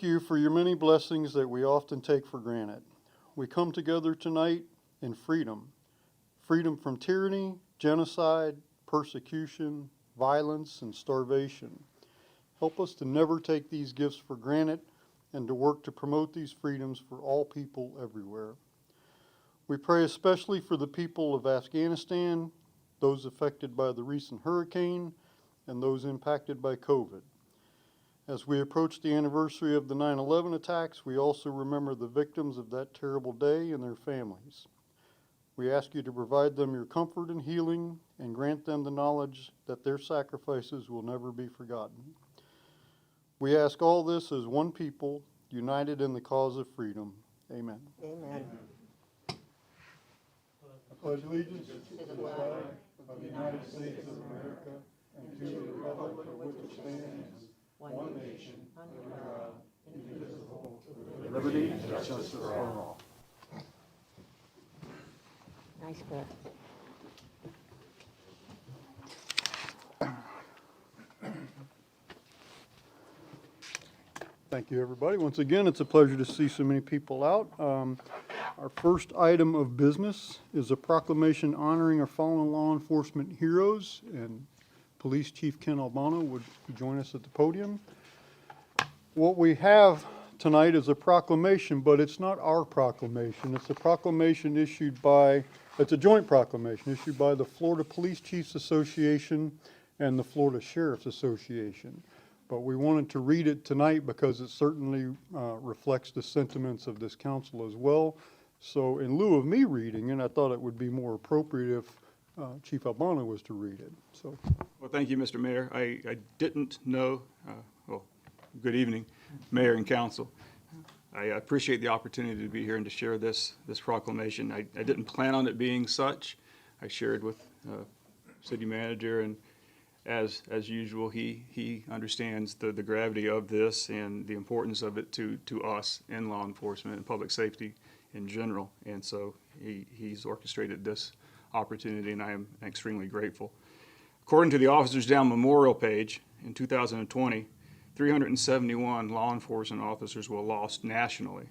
thank you for your many blessings that we often take for granted. We come together tonight in freedom. Freedom from tyranny, genocide, persecution, violence, and starvation. Help us to never take these gifts for granted and to work to promote these freedoms for all people everywhere. We pray especially for the people of Afghanistan, those affected by the recent hurricane, and those impacted by COVID. As we approach the anniversary of the 9/11 attacks, we also remember the victims of that terrible day and their families. We ask you to provide them your comfort and healing and grant them the knowledge that their sacrifices will never be forgotten. We ask all this as one people, united in the cause of freedom. Amen. Amen. I pledge allegiance to the flag of the United States of America and to the republic for which it stands, one nation, under God, indivisible, with liberty and justice for all. Nice book. Thank you, everybody. Once again, it's a pleasure to see so many people out. Our first item of business is a proclamation honoring our fallen law enforcement heroes, and Police Chief Ken Albano would join us at the podium. What we have tonight is a proclamation, but it's not our proclamation. It's a proclamation issued by, it's a joint proclamation issued by the Florida Police Chiefs Association and the Florida Sheriff's Association. But we wanted to read it tonight because it certainly reflects the sentiments of this council as well. So in lieu of me reading it, I thought it would be more appropriate if Chief Albano was to read it. So. Well, thank you, Mr. Mayor. I didn't know, well, good evening, Mayor and Council. I appreciate the opportunity to be here and to share this proclamation. I didn't plan on it being such. I shared with City Manager, and as usual, he understands the gravity of this and the importance of it to us in law enforcement and public safety in general. And so he's orchestrated this opportunity, and I am extremely grateful. According to the Officers Down Memorial page, in 2020, 371 law enforcement officers were lost nationally,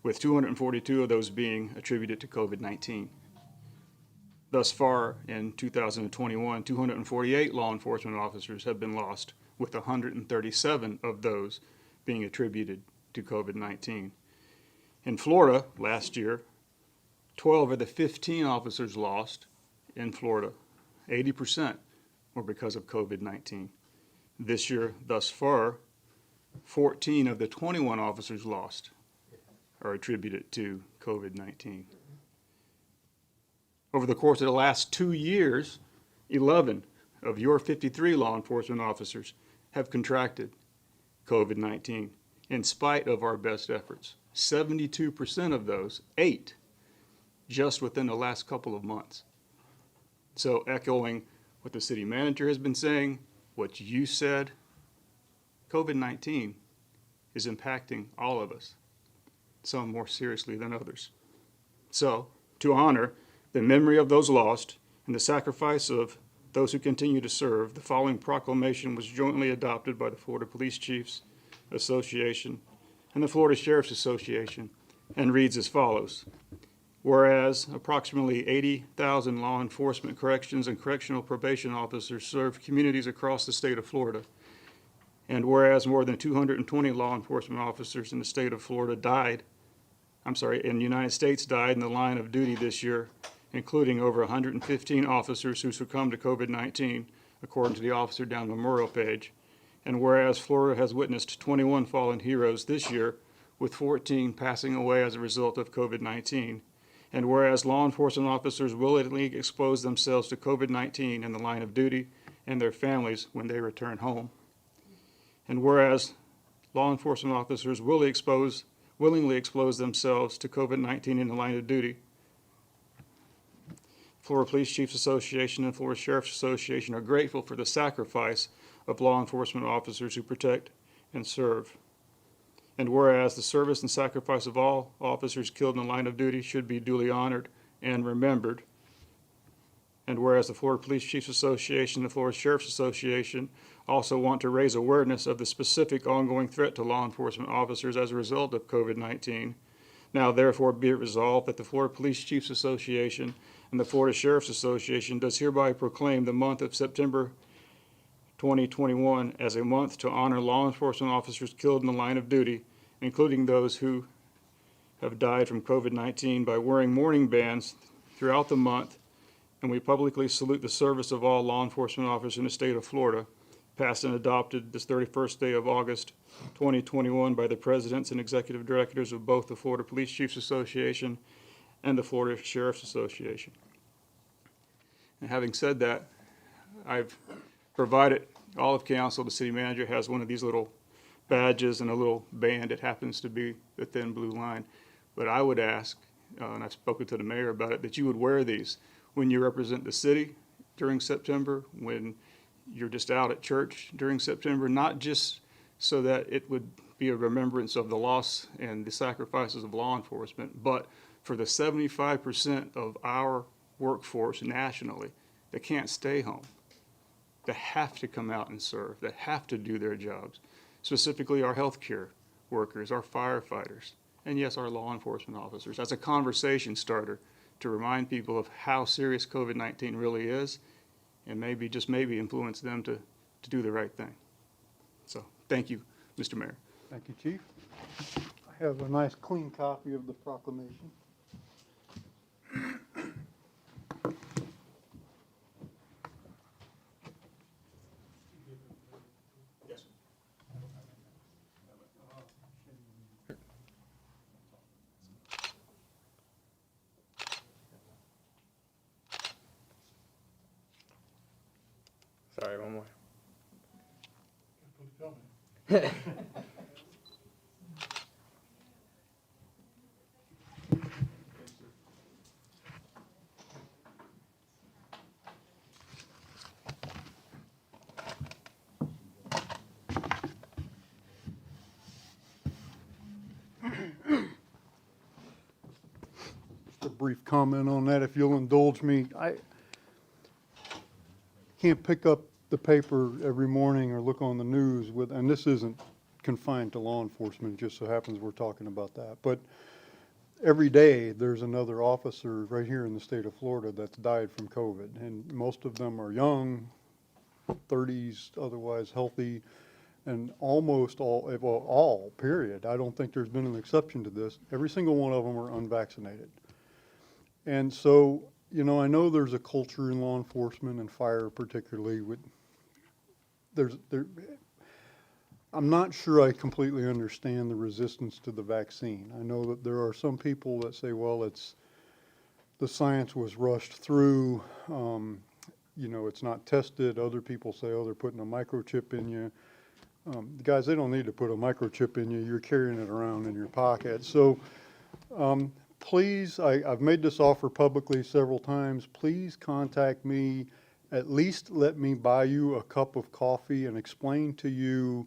with 242 of those being attributed to COVID-19. Thus far, in 2021, 248 law enforcement officers have been lost, with 137 of those being attributed to COVID-19. In Florida, last year, 12 of the 15 officers lost in Florida, 80%, were because of COVID-19. This year, thus far, 14 of the 21 officers lost are attributed to COVID-19. Over the course of the last 2 years, 11 of your 53 law enforcement officers have contracted COVID-19 in spite of our best efforts. 72% of those, 8, just within the last couple of months. So echoing what the city manager has been saying, what you said, COVID-19 is impacting all of us, some more seriously than others. So, to honor the memory of those lost and the sacrifice of those who continue to serve, the following proclamation was jointly adopted by the Florida Police Chiefs Association and the Florida Sheriff's Association and reads as follows. Whereas approximately 80,000 law enforcement, corrections, and correctional probation officers serve communities across the state of Florida, and whereas more than 220 law enforcement officers in the state of Florida in the United States died in the line of duty this year, including over 115 officers who succumbed to COVID-19, according to the Officer Down Memorial page, and whereas Florida has witnessed 21 fallen heroes this year, with 14 passing away as a result of COVID-19, and whereas law enforcement officers willingly expose themselves to COVID-19 in the line of duty and their families when they return home. And whereas law enforcement officers willingly expose themselves to COVID-19 in the line of duty, Florida Police Chiefs Association and Florida Sheriff's Association are grateful for the sacrifice of law enforcement officers who protect and serve. And whereas the service and sacrifice of all officers killed in the line of duty should be duly honored and remembered. And whereas the Florida Police Chiefs Association and the Florida Sheriff's Association also want to raise awareness of the specific ongoing threat to law enforcement officers as a result of COVID-19, now therefore be it resolved that the Florida Police Chiefs Association and the Florida Sheriff's Association does hereby proclaim the month of September 2021 as a month to honor law enforcement officers killed in the line of duty, including those who have died from COVID-19, by wearing mourning bands throughout the month. And we publicly salute the service of all law enforcement officers in the state of Florida, passed and adopted this 31st day of August 2021 by the presidents and executive directors of both the Florida Police Chiefs Association and the Florida Sheriff's Association. And having said that, I've provided all of council, the city manager has one of these little badges and a little band. It happens to be the thin blue line. But I would ask, and I've spoken to the mayor about it, that you would wear these when you represent the city during September, when you're just out at church during September, not just so that it would be a remembrance of the loss and the sacrifices of law enforcement, but for the 75% of our workforce nationally that can't stay home, that have to come out and serve, that have to do their jobs, specifically our healthcare workers, our firefighters, and yes, our law enforcement officers, as a conversation starter to remind people of how serious COVID-19 really is, and maybe, just maybe, influence them to do the right thing. So, thank you, Mr. Mayor. Thank you, Chief. I have a nice clean copy of the proclamation. Yes. Sorry, one more. Just a brief comment on that, if you'll indulge me. I can't pick up the paper every morning or look on the news with, and this isn't confined to law enforcement, it just so happens we're talking about that, but every day there's another officer right here in the state of Florida that's died from COVID, and most of them are young, 30s, otherwise healthy, and almost all, well, all, period. I don't think there's been an exception to this. Every single one of them are unvaccinated. And so, you know, I know there's a culture in law enforcement and fire particularly with, I'm not sure I completely understand the resistance to the vaccine. I know that there are some people that say, well, the science was rushed through, you know, it's not tested. Other people say, oh, they're putting a microchip in you. Guys, they don't need to put a microchip in you. You're carrying it around in your pocket. So please, I've made this offer publicly several times. Please contact me. At least let me buy you a cup of coffee and explain to you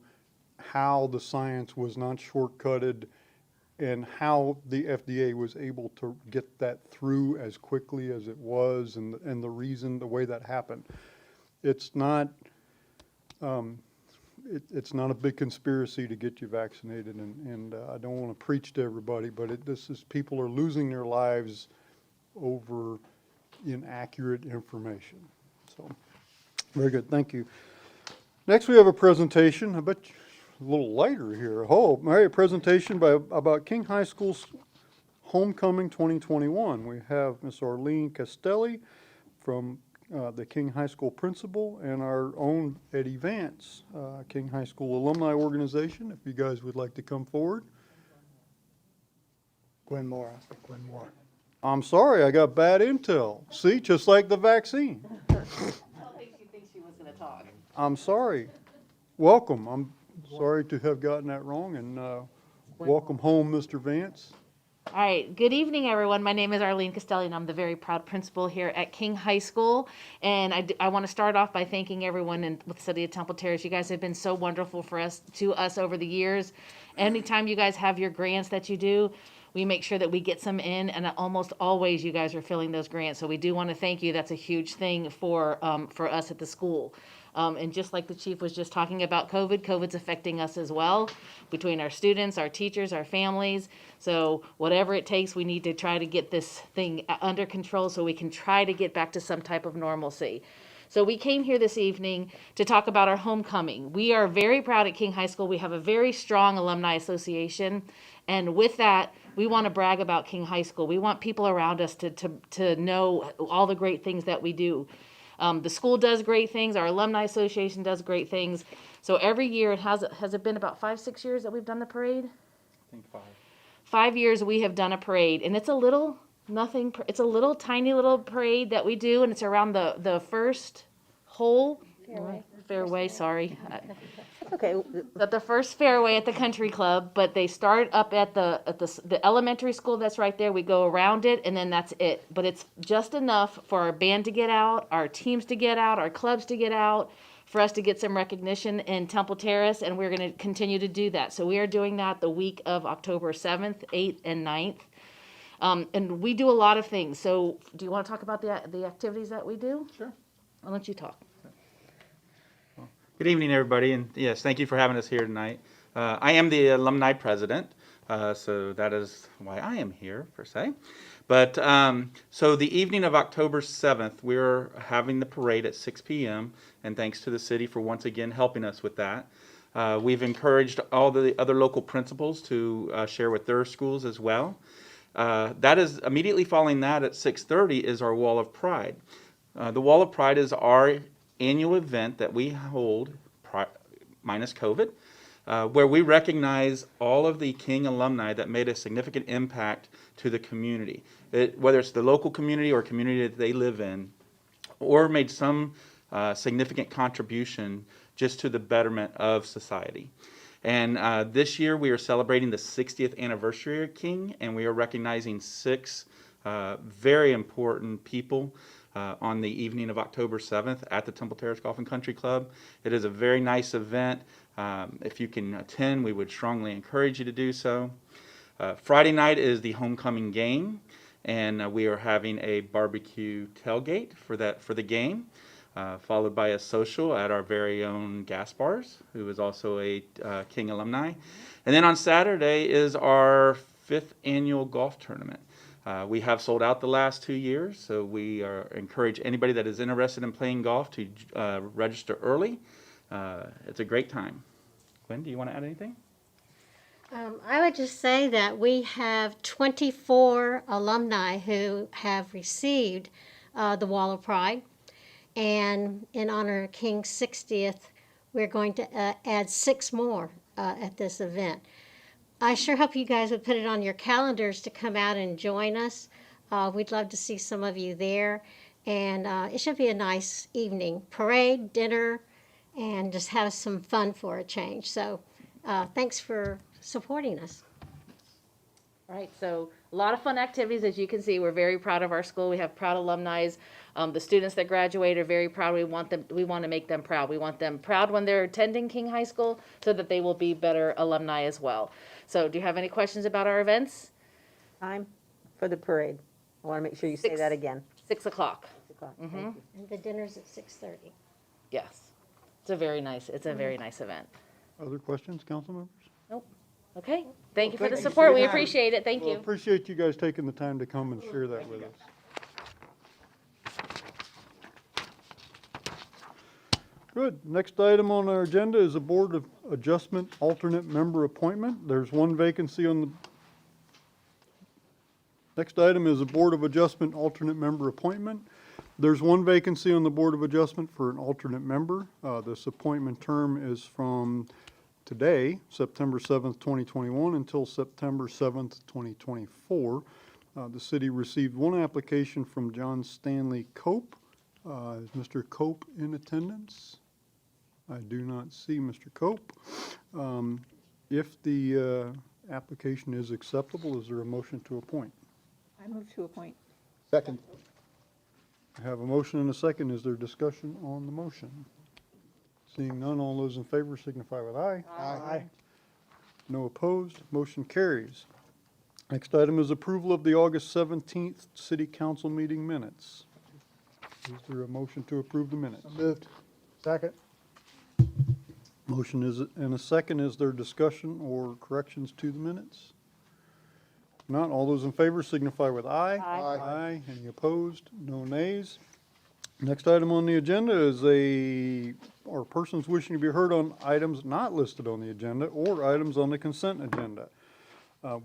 how the science was not shortcutted and how the FDA was able to get that through as quickly as it was, and the reason, the way that happened. It's not, it's not a big conspiracy to get you vaccinated, and I don't want to preach to everybody, but this is, people are losing their lives over inaccurate information. So, very good, thank you. Next we have a presentation, I bet you, a little lighter here. Oh, a presentation about King High School's Homecoming 2021. We have Miss Arlene Castelli from the King High School principal, and our own Eddie Vance, King High School Alumni Organization. If you guys would like to come forward. Gwen Moore. I said Gwen Moore. I'm sorry, I got bad intel. See, just like the vaccine. I don't think she thinks she was going to talk. I'm sorry. Welcome. I'm sorry to have gotten that wrong, and welcome home, Mr. Vance. All right. Good evening, everyone. My name is Arlene Castelli, and I'm the very proud principal here at King High School. And I want to start off by thanking everyone with the City of Temple Terrace. You guys have been so wonderful to us over the years. Anytime you guys have your grants that you do, we make sure that we get some in, and almost always you guys are filling those grants. So we do want to thank you. That's a huge thing for us at the school. And just like the chief was just talking about COVID's affecting us as well, between our students, our teachers, our families. So whatever it takes, we need to try to get this thing under control so we can try to get back to some type of normalcy. So we came here this evening to talk about our homecoming. We are very proud at King High School. We have a very strong alumni association. And with that, we want to brag about King High School. We want people around us to know all the great things that we do. The school does great things. Our alumni association does great things. So every year, has it been about 5-6 years that we've done the parade? I think 5. 5 years we have done a parade, and it's a little tiny little parade that we do, and it's around the first fairway, sorry. Okay. At the first fairway at the country club, but they start up at the elementary school that's right there. We go around it, and then that's it. But it's just enough for our band to get out, our teams to get out, our clubs to get out, for us to get some recognition in Temple Terrace, and we're going to continue to do that. So we are doing that the week of October 7th, 8th, and 9th. And we do a lot of things. So do you want to talk about the activities that we do? Sure. I'll let you talk. Good evening, everybody, and yes, thank you for having us here tonight. I am the alumni president, so that is why I am here, per se. But so the evening of October 7th, we're having the parade at 6 p.m., and thanks to the city for once again helping us with that. We've encouraged all the other local principals to share with their schools as well. That is immediately following that at 6:30 is our Wall of Pride. The Wall of Pride is our annual event that we hold, minus COVID, where we recognize all of the King alumni that made a significant impact to the community, whether it's the local community or community that they live in, or made some significant contribution just to the betterment of society. And this year we are celebrating the 60th anniversary of King, and we are recognizing 6 very important people on the evening of October 7th at the Temple Terrace Golf and Country Club. It is a very nice event. If you can attend, we would strongly encourage you to do so. Friday night is the homecoming game, and we are having a barbecue tailgate for the game, followed by a social at our very own Gaspars, who is also a King alumni. And then on Saturday is our 5th annual golf tournament. We have sold out the last 2 years, so we encourage anybody that is interested in playing golf to register early. It's a great time. Gwen, do you want to add anything? I would just say that we have 24 alumni who have received the Wall of Pride. And in honor of King's 60th, we're going to add 6 more at this event. I sure hope you guys would put it on your calendars to come out and join us. We'd love to see some of you there. And it should be a nice evening. Parade, dinner, and just have some fun for a change. So thanks for supporting us. All right, so a lot of fun activities. As you can see, we're very proud of our school. We have proud alumni. The students that graduate are very proud. We want to make them proud. We want them proud when they're attending King High School so that they will be better alumni as well. So do you have any questions about our events? Time for the parade. I want to make sure you say 6. that again. 6 o'clock. 6 o'clock. Mm-hmm. Thank you. And the dinner's at 6:30. Yes. It's a very nice event. Other questions, council members? Okay. Thank you for the thank you for support. your We time. appreciate it. Thank Well, you. appreciate you guys taking the time to come and share that with us. Good. Next item on our agenda is a Board of Adjustment alternate member appointment. There's one vacancy on the... Next item is a Board of Adjustment alternate member appointment. There's one vacancy on the Board of Adjustment for an alternate member. This appointment term is from today, September 7th, 2021, until September 7th, 2024. The city received one application from John Stanley Cope. Is Mr. Cope in attendance? I do not see Mr. Cope. If the application is acceptable, is there a motion to appoint? I move to appoint. Second. I have a motion and a second. Is there discussion on the motion? Seeing none, all those in favor signify with aye. Aye. No opposed, motion carries. Next item is approval of the August 17th City Council meeting minutes. Is there a motion to approve the minutes? Moved. Second. Motion is, and a second. Is there discussion or corrections to the minutes? Not, all those in favor signify with aye. Aye. Aye. Any opposed? No nays. Next item on the agenda is or persons wishing to be heard on items not listed on the agenda or items on the consent agenda.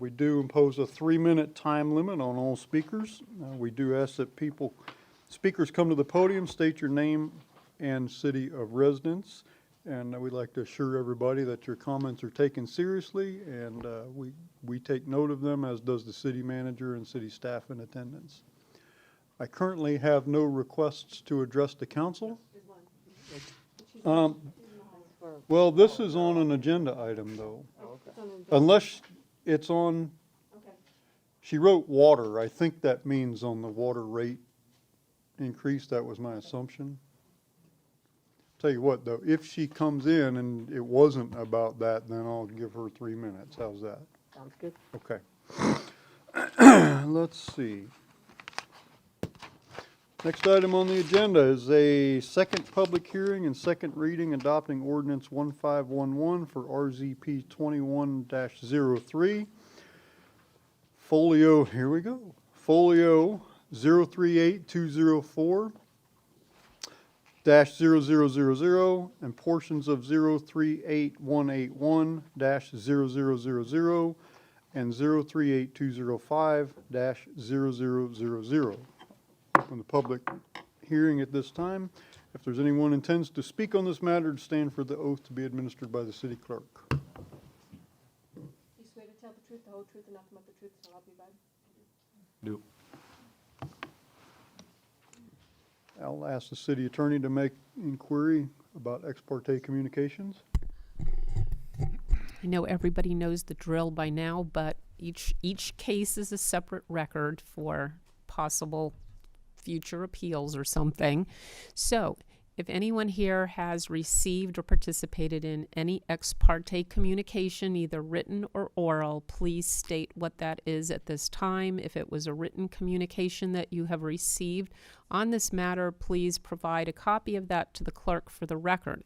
We do impose a 3-minute time limit on all speakers. We do ask that speakers come to the podium, state your name and city of residence. And we'd like to assure everybody that your comments are taken seriously, and we take note of them, as does the city manager and city staff in attendance. I currently have no requests to address the council. Well, this is on an agenda item, though. Unless it's on, she wrote water. I think that means on the water rate increase. That was my assumption. Tell you what, though, if she comes in and it wasn't about that, then I'll give her 3 minutes. How's that? Sounds good. Okay. Let's see. Next item on the agenda is a second public hearing and second reading adopting ordinance 1511 for RZP 21-03. Folio, here we go. Folio 038204. -0000 and portions of 038181-0000 and 038205-0000. Open the public hearing at this time. If there's anyone intends to speak on this matter, to stand for the oath to be administered by the city clerk. You swear to tell the truth, the whole truth, and nothing but the truth, so help you God? Do. I'll ask the city attorney to make inquiry about ex parte communications. I know everybody knows the drill by now, but each case is a separate record for possible future appeals or something. So if anyone here has received or participated in any ex parte communication, either written or oral, please state what that is at this time. If it was a written communication that you have received on this matter, please provide a copy of that to the clerk for the record.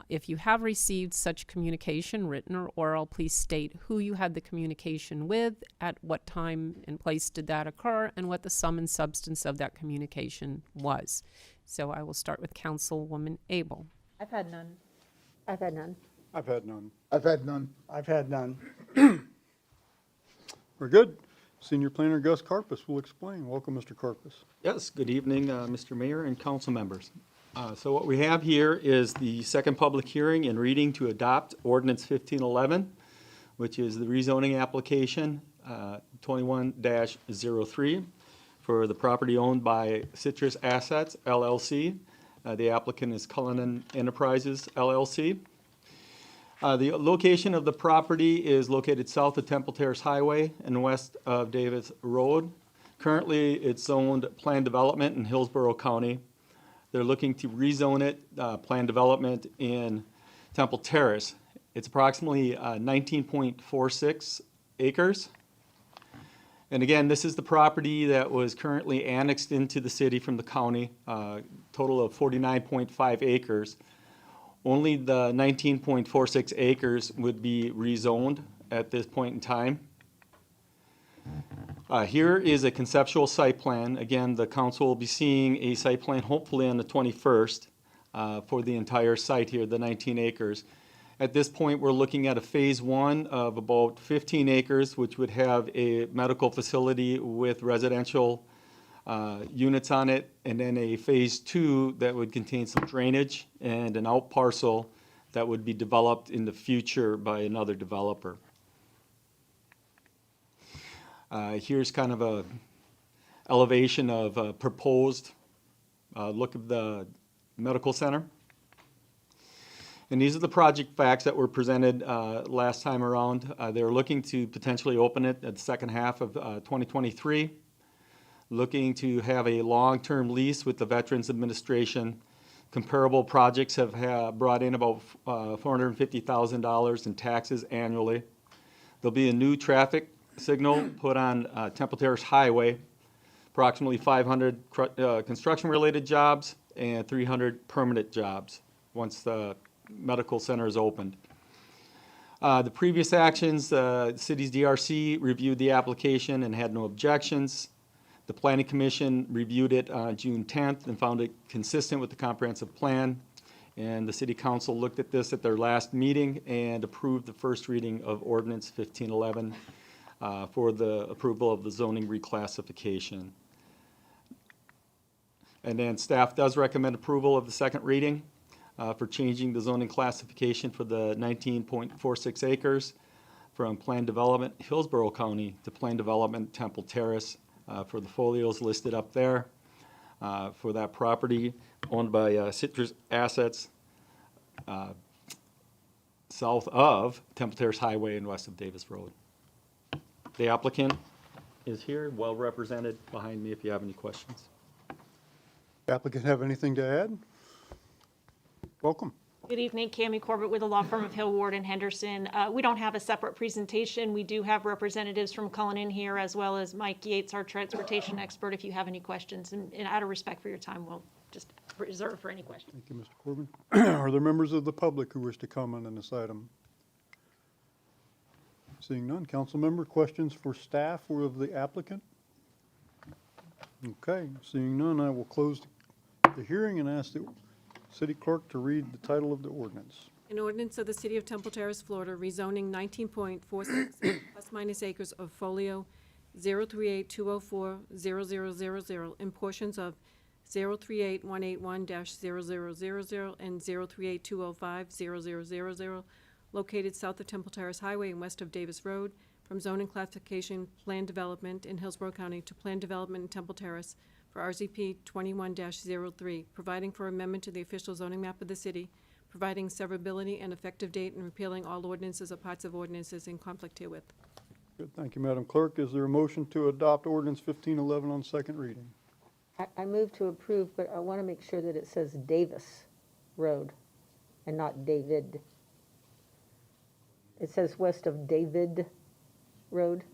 If you have received such communication, written or oral, please state who you had the communication with, at what time and place did that occur, and what the sum and substance of that communication was. So I will start with Councilwoman Abel. I've had none. I've had none. I've had none. I've had none. I've had none. We're good. Senior Planner Gus Carpus will explain. Welcome, Mr. Carpus. Yes, good evening, Mr. Mayor and council members. So what we have here is the second public hearing and reading to adopt Ordinance 1511, which is the rezoning application 21-03 for the property owned by Citrus Assets LLC. The applicant is Cullinan Enterprises LLC. The location of the property is located south of Temple Terrace Highway and west of Davis Road. Currently, it's zoned planned development in Hillsborough County. They're looking to rezone it, planned development in Temple Terrace. It's approximately 19.46 acres. And again, this is the property that was currently annexed into the city from the county, total of 49.5 acres. Only the 19.46 acres would be rezoned at this point in time. Here is a conceptual site plan. Again, the council will be seeing a site plan hopefully on the 21st for the entire site here, the 19 acres. At this point, we're looking at a phase 1 of about 15 acres, which would have a medical facility with residential units on it, and then a phase 2 that would contain some drainage and an out parcel that would be developed in the future by another developer. Here's kind of a elevation of a proposed look of the medical center. And these are the project facts that were presented last time around. They're looking to potentially open it at the second half of 2023. Looking to have a long-term lease with the Veterans Administration. Comparable projects have brought in about $450,000 in taxes annually. There'll be a new traffic signal put on Temple Terrace Highway, approximately 500 construction-related jobs and 300 permanent jobs once the medical center is opened. The previous actions, the city's DRC reviewed the application and had no objections. The Planning Commission reviewed it on June 10th and found it consistent with the comprehensive plan. And the City Council looked at this at their last meeting and approved the first reading of Ordinance 1511 for the approval of the zoning reclassification. And then staff does recommend approval of the second reading for changing the zoning classification for the 19.46 acres from planned development Hillsborough County to planned development Temple Terrace for the folios listed up there for that property owned by Citrus Assets south of Temple Terrace Highway and west of Davis Road. The applicant is here, well represented behind me if you have any questions. Applicant have anything to add? Welcome. Good evening, Cammie Corbett with the law firm of Hill, Ward, and Henderson. We don't have a separate presentation. We do have representatives from Cullinan here, as well as Mike Yates, our transportation expert, if you have any questions. And out of respect for your time, we'll just reserve for any questions. Thank you, Mr. Corbin. Are there members of the public who wish to comment on this item? Seeing none, council member, questions for staff or of the applicant? Okay, seeing none, I will close the hearing and ask the city clerk to read the title of the ordinance. An ordinance of the City of Temple Terrace, Florida, rezoning 19.46 plus minus acres of Folio 038-204-0000 in portions of 038-181-0000 and 038-205-0000 located south of Temple Terrace Highway and west of Davis Road, from zoning classification Planned Development in Hillsborough County to Planned Development in Temple Terrace for RZP 21-03, providing for amendment to the official zoning map of the city, providing severability and effective date, and repealing all ordinances or parts of ordinances in conflict herewith. Good, thank you, Madam Clerk. Is there a motion to adopt ordinance 1511 on second reading? I move to approve, but I want to make sure that it says Davis Road and not David. It says west of David Road.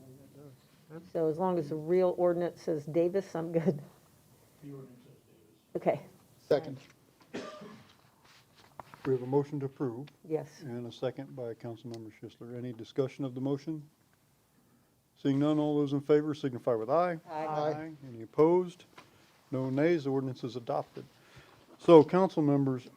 So as long as the real ordinance says Davis, I'm good. Okay, Second. We have a motion to approve yes. and a second by Councilmember Schisler. Any discussion of the motion? Seeing none, all those in favor signify with aye. Aye. Any opposed? No nays. The ordinance is adopted. So, council members,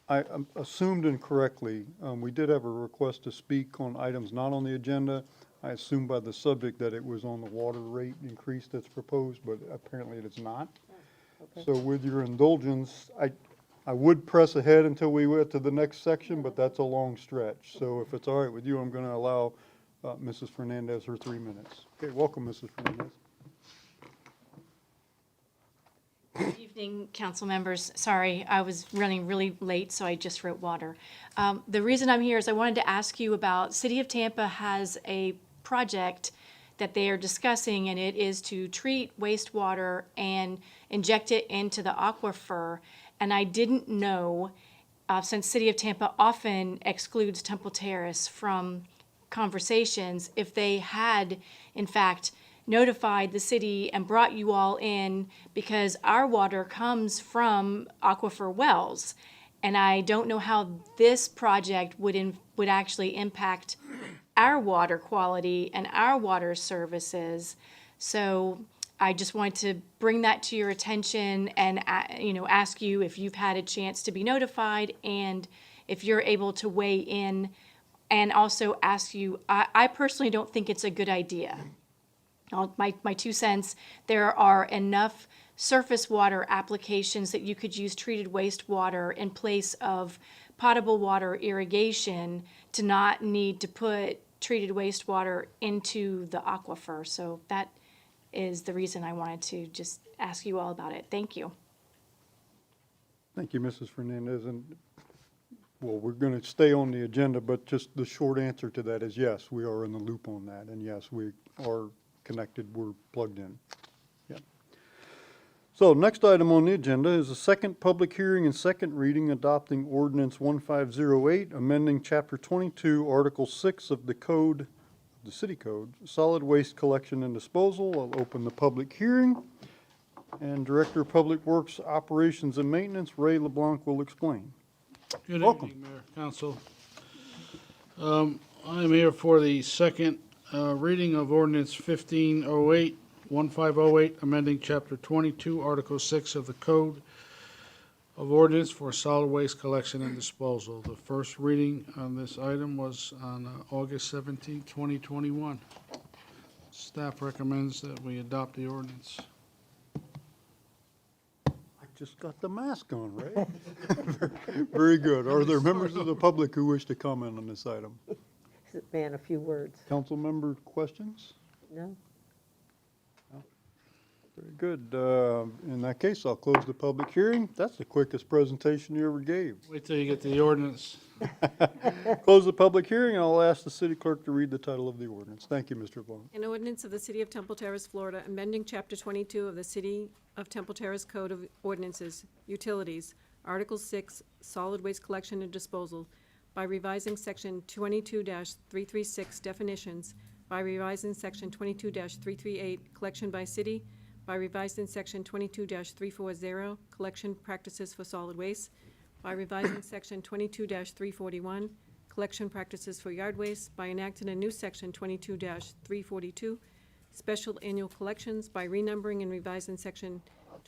I assumed incorrectly, we did have a request to speak on items not on the agenda. I assumed by the subject that it was on the water rate increase that's proposed, but apparently it is not. Okay. So with your indulgence, I would press ahead until we went to the next section, but that's a long stretch. So if it's all right with you, I'm going to allow Mrs. Fernandez her 3 minutes. Okay, welcome, Mrs. Fernandez. Good evening, council members. Sorry, I was running really late, so I just wrote water. The reason I'm here is I wanted to ask you about, City of Tampa has a project that they are discussing, and it is to treat wastewater and inject it into the aquifer. And I didn't know, since City of Tampa often excludes Temple Terrace from conversations, if they had, in fact, notified the city and brought you all in, because our water comes from aquifer wells. And I don't know how this project would actually impact our water quality and our water services. So I just wanted to bring that to your attention and ask you if you've had a chance to be notified and if you're able to weigh in, and also ask you, I personally don't think it's a good idea. My 2 cents, there are enough surface water applications that you could use treated wastewater in place of potable water irrigation to not need to put treated wastewater into the aquifer. So that is the reason I wanted to just ask you all about it. Thank you. Thank you, Mrs. Fernandez. And, well, we're going to stay on the agenda, but just the short answer to that is yes, we are in the loop on that. And yes, we are connected, we're plugged in. Yeah. So next item on the agenda is a second public hearing and second reading adopting Ordinance 1508, amending Chapter 22, Article 6 of the Code, the City Code, Solid Waste Collection and Disposal. I'll open the public hearing, and Director of Public Works Operations and Maintenance, Ray LeBlanc, will explain. Good Welcome. evening, Mayor, Council. I'm here for the second reading of Ordinance 1508, amending Chapter 22, Article 6 of the Code of Ordinance for Solid Waste Collection and Disposal. The first reading on this item was on August 17, 2021. Staff recommends that we adopt the ordinance. I just got the mask on, Ray. Very good. Are there members of the public who wish to comment on this item? Man, a few words. Council member questions? No? Very good. In that case, I'll close the public hearing. That's the quickest presentation you ever gave. Wait till you get to the ordinance. Close the public hearing, and I'll ask the city clerk to read the title of the ordinance. Thank you, Mr. LeBlanc. An ordinance of the City of Temple Terrace, Florida, amending Chapter 22 of the City of Temple Terrace Code of Ordinances, Utilities, Article 6, Solid Waste Collection and Disposal, by revising Section 22-336 definitions, by revising Section 22-338 collection by city, by revising Section 22-340 collection practices for solid waste, by revising Section 22-341 collection practices for yard waste, by enacting a new Section 22-342 special annual collections, by renumbering and revising Section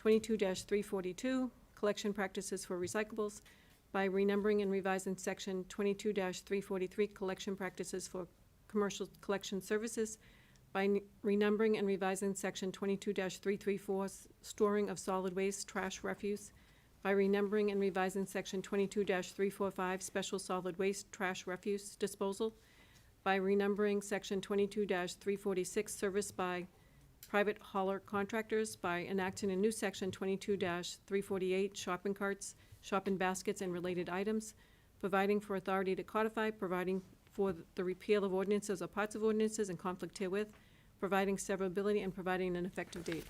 22-342 collection practices for recyclables, by renumbering and revising Section 22-343 collection practices for commercial collection services, by renumbering and revising Section 22-334 storing of solid waste, trash, refuse, by renumbering and revising Section 22-345 special solid waste, trash, refuse disposal, by renumbering Section 22-346 service by private hauler contractors, by enacting a new Section 22-348 shopping carts, shopping baskets, and related items, providing for authority to codify, providing for the repeal of ordinances or parts of ordinances in conflict herewith, providing severability, and providing an effective date.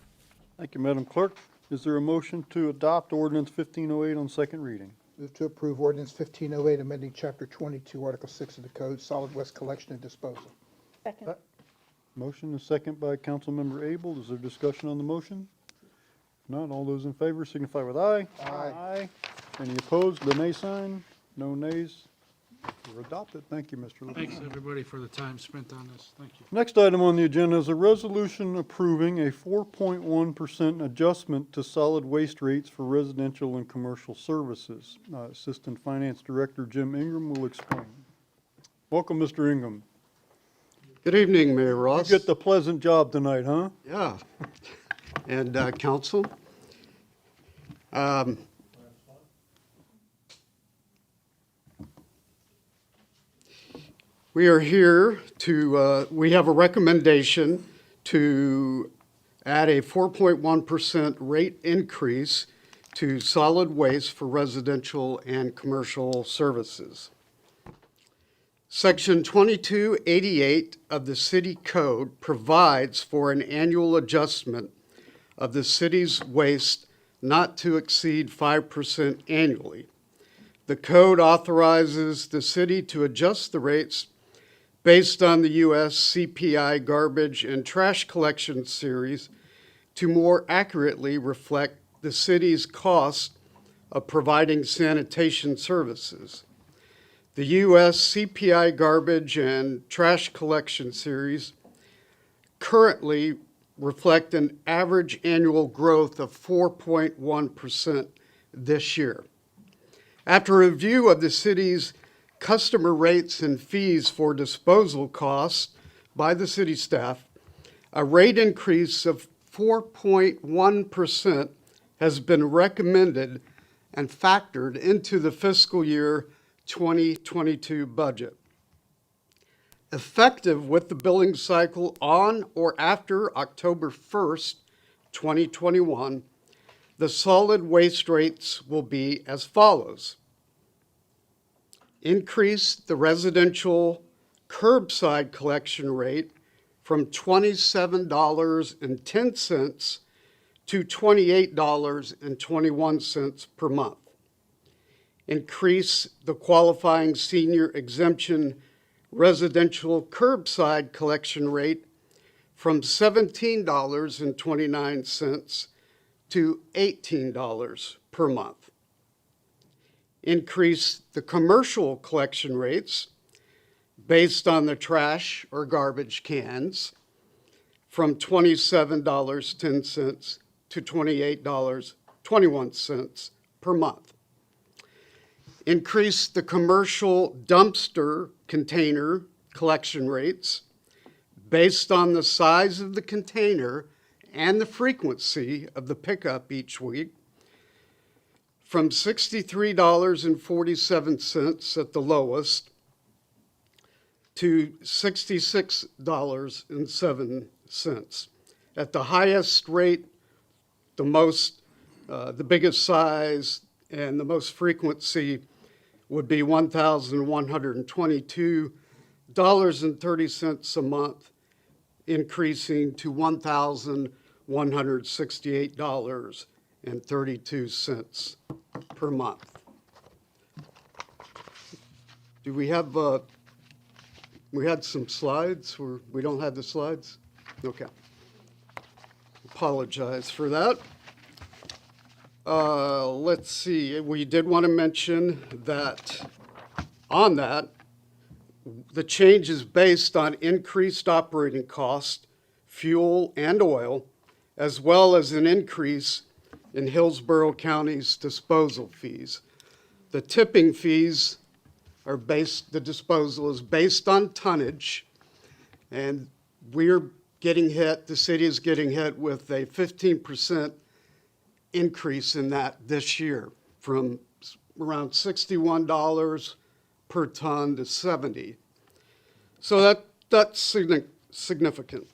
Thank you, Madam Clerk. Is there a motion to adopt Ordinance 1508 on second reading? Move to approve Ordinance 1508, amending Chapter 22, Article 6 of the Code, Solid Waste Collection and Disposal. Second. Motion is second by Councilmember Abel. Is there discussion on the motion? If not, all those in favor signify with aye. Aye. Any opposed, the nay sign? No nays? We're adopted. Thank you, Mr. LeBlanc. Thanks, everybody, for the time spent on this. Thank you. Next item on the agenda is a resolution approving a 4.1% adjustment to solid waste rates for residential and commercial services. Assistant Finance Director Jim Ingram will explain. Welcome, Mr. Ingram. Good evening, Mayor Ross. You get the pleasant job tonight, huh? Yeah. And council. We are here to, we have a recommendation to add a 4.1% rate increase to solid waste for residential and commercial services. Section 2288 of the City Code provides for an annual adjustment of the city's waste not to exceed 5% annually. The code authorizes the city to adjust the rates based on the U.S. CPI garbage and trash collection series to more accurately reflect the city's cost of providing sanitation services. The U.S. CPI garbage and trash collection series currently reflect an average annual growth of 4.1% this year. After a review of the city's customer rates and fees for disposal costs by the city staff, a rate increase of 4.1% has been recommended and factored into the fiscal year 2022 budget. Effective with the billing cycle on or after October 1st, 2021, the solid waste rates will be as follows. Increase the residential curbside collection rate from $27.10 to $28.21 per month. Increase the qualifying senior exemption residential curbside collection rate from $17.29 to $18 per month. Increase the commercial collection rates based on the trash or garbage cans from $27.10 to $28.21 per month. Increase the commercial dumpster container collection rates based on the size of the container and the frequency of the pickup each week from $63.47 at the lowest to $66.07. At the highest rate, the biggest size and the most frequency would be $1,122.30 a month, increasing to $1,168.32 per month. Do we have, we had some slides, or we don't have the slides? Okay. Apologize for that. Let's see, we did want to mention that on that, the change is based on increased operating cost, fuel and oil, as well as an increase in Hillsborough County's disposal fees. The tipping fees are the disposal is based on tonnage, and we're getting hit, the city is getting hit with a 15% increase in that this year, from around $61 per ton to $70. So that's significant.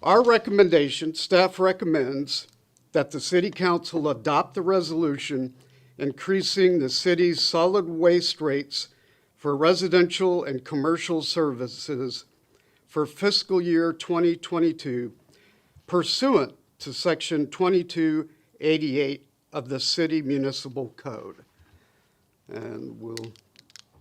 Our recommendation, staff recommends that the City Council adopt the resolution increasing the city's solid waste rates for residential and commercial services for fiscal year 2022 pursuant to Section 2288 of the City Municipal Code. And we'll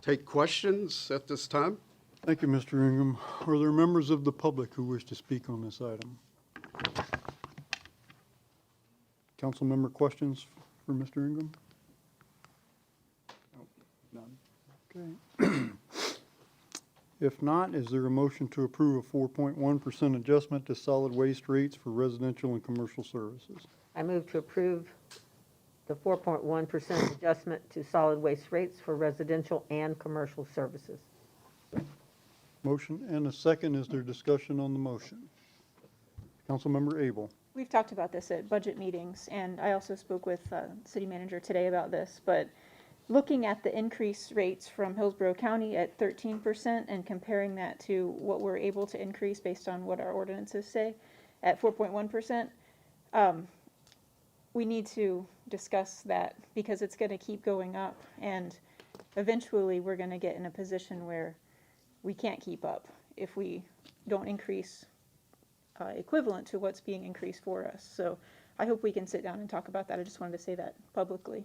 take questions at this time. Thank you, Mr. Ingram. Are there members of the public who wish to speak on this item? Council member questions for Mr. Ingram? None. Okay. If not, is there a motion to approve a 4.1% adjustment to solid waste rates for residential and commercial services? I move to approve the 4.1% adjustment to solid waste rates for residential and commercial services. Motion and a second. Is there discussion on the motion? Councilmember Abel. We've talked about this at budget meetings, and I also spoke with city manager today about this, but looking at the increase rates from Hillsborough County at 13% and comparing that to what we're able to increase based on what our ordinances say at 4.1%, we need to discuss that because it's going to keep going up, and eventually we're going to get in a position where we can't keep up if we don't increase equivalent to what's being increased for us. So I hope we can sit down and talk about that. I just wanted to say that publicly.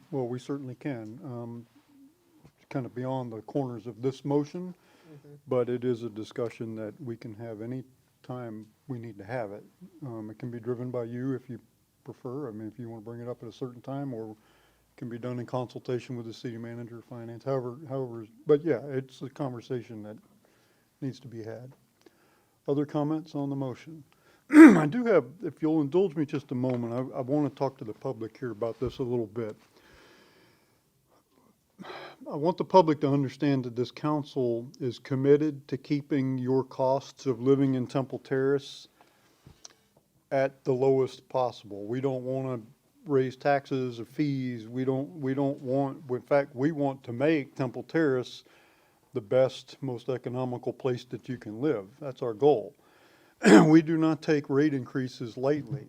Well, we certainly can. It's kind of beyond the corners of this motion, but it is a discussion that we can have any time we need to have it. It can be driven by you if you prefer. I mean, if you want to bring it up at a certain time, or it can be done in consultation with the city manager, finance, however. But yeah, it's a conversation that needs to be had. Other comments on the motion? I do have, if you'll indulge me just a moment, I want to talk to the public here about this a little bit. I want the public to understand that this council is committed to keeping your costs of living in Temple Terrace at the lowest possible. We don't want to raise taxes or fees. We don't want, in fact, we want to make Temple Terrace the best, most economical place that you can live. That's our goal. We do not take rate increases lightly.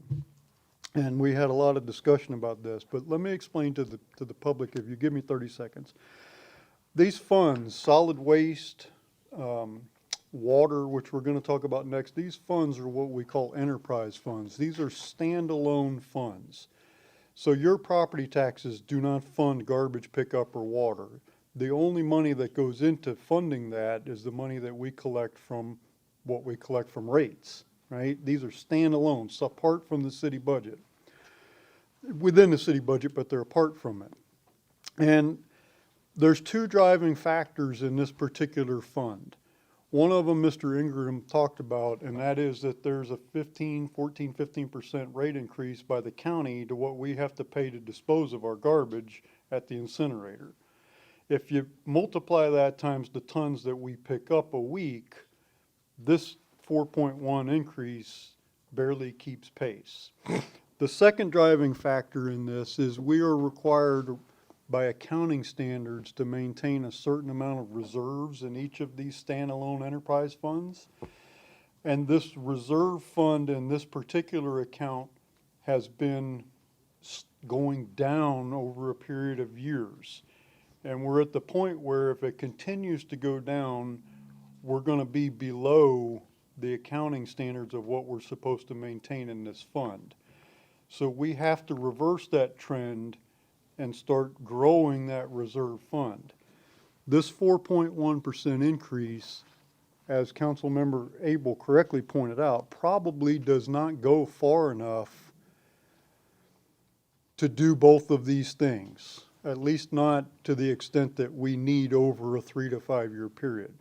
And we had a lot of discussion about this, but let me explain to the public, if you give me 30 seconds. These funds, solid waste, water, which we're going to talk about next, these funds are what we call enterprise funds. These are standalone funds. So your property taxes do not fund garbage pickup or water. The only money that goes into funding that is the money that we collect from what we collect from rates, right? These are standalone, so apart from the city budget. Within the city budget, but they're apart from it. And there's two driving factors in this particular fund. One of them, Mr. Ingram talked about, and that is that there's a 15% rate increase by the county to what we have to pay to dispose of our garbage at the incinerator. If you multiply that times the tons that we pick up a week, this 4.1 increase barely keeps pace. The second driving factor in this is we are required by accounting standards to maintain a certain amount of reserves in each of these standalone enterprise funds. And this reserve fund in this particular account has been going down over a period of years. And we're at the point where if it continues to go down, we're going to be below the accounting standards of what we're supposed to maintain in this fund. So we have to reverse that trend and start growing that reserve fund. This 4.1% increase, as Councilmember Abel correctly pointed out, probably does not go far enough to do both of these things, at least not to the extent that we need over a 3 to 5 year period.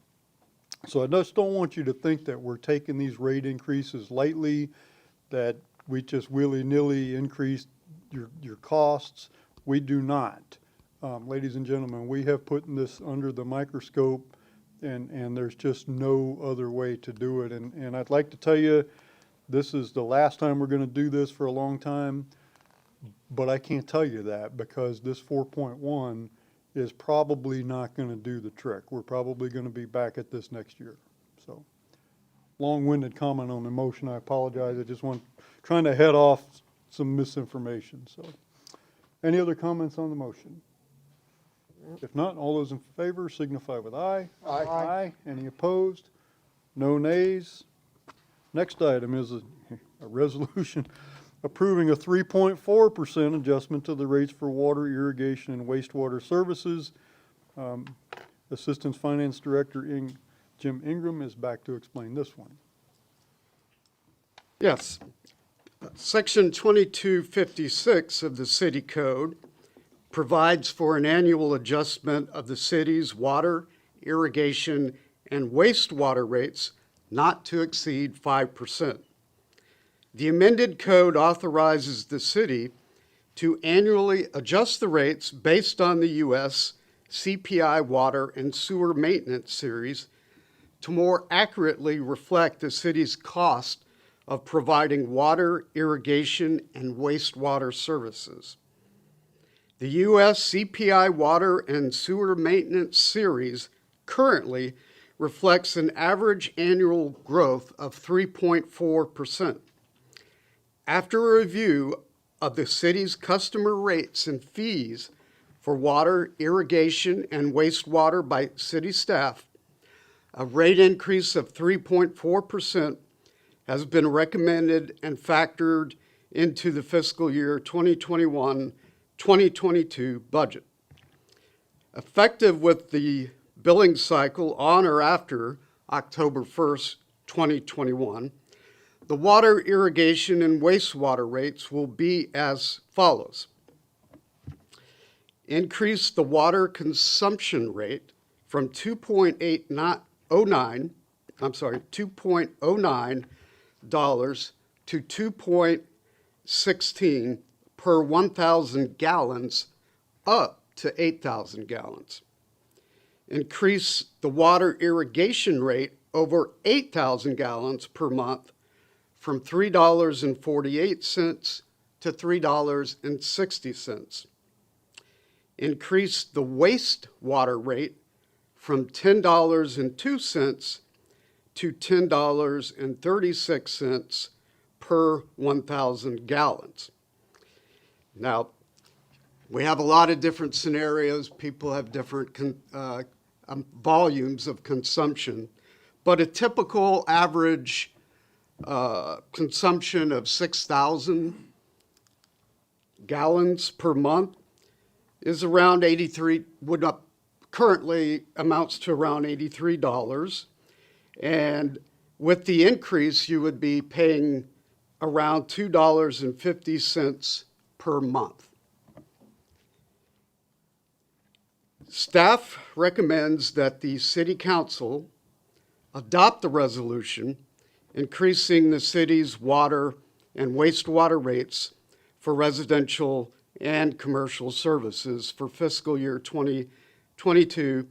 So I just don't want you to think that we're taking these rate increases lightly, that we just willy-nilly increase your costs. We do not. Ladies and gentlemen, we have put this under the microscope, and there's just no other way to do it. And I'd like to tell you, this is the last time we're going to do this for a long time, but I can't tell you that because this 4.1 is probably not going to do the trick. We're probably going to be back at this next year. So, long-winded comment on the motion. I apologize. I just trying to head off some misinformation. So. Any other comments on the motion? If not, all those in favor signify with aye. Aye. Aye. Any opposed? No nays. Next item is a resolution approving a 3.4% adjustment to the rates for water, irrigation, and wastewater services. Assistant Finance Director Jim Ingram is back to explain this one. Yes. Section 2256 of the City Code provides for an annual adjustment of the city's water, irrigation, and wastewater rates not to exceed 5%. The amended code authorizes the city to annually adjust the rates based on the U.S. CPI water and sewer maintenance series to more accurately reflect the city's cost of providing water, irrigation, and wastewater services. The U.S. CPI water and sewer maintenance series currently reflects an average annual growth of 3.4%. After a review of the city's customer rates and fees for water, irrigation, and wastewater by city staff, a rate increase of 3.4% has been recommended and factored into the fiscal year 2021-2022 budget. Effective with the billing cycle on or after October 1st, 2021, the water, irrigation, and wastewater rates will be as follows. Increase the water consumption rate from 2.09 to $2.16 per 1,000 gallons up to 8,000 gallons. Increase the water irrigation rate over 8,000 gallons per month from $3.48 to $3.60. Increase the wastewater rate from $10.02 to $10.36 per 1,000 gallons. Now, we have a lot of different scenarios. People have different volumes of consumption, but a typical average consumption of 6,000 gallons per month is around 83, would not, currently amounts to around $83. And with the increase, you would be paying around $2.50 per month. Staff recommends that the City Council adopt the resolution increasing the city's water and wastewater rates for residential and commercial services for fiscal year 2022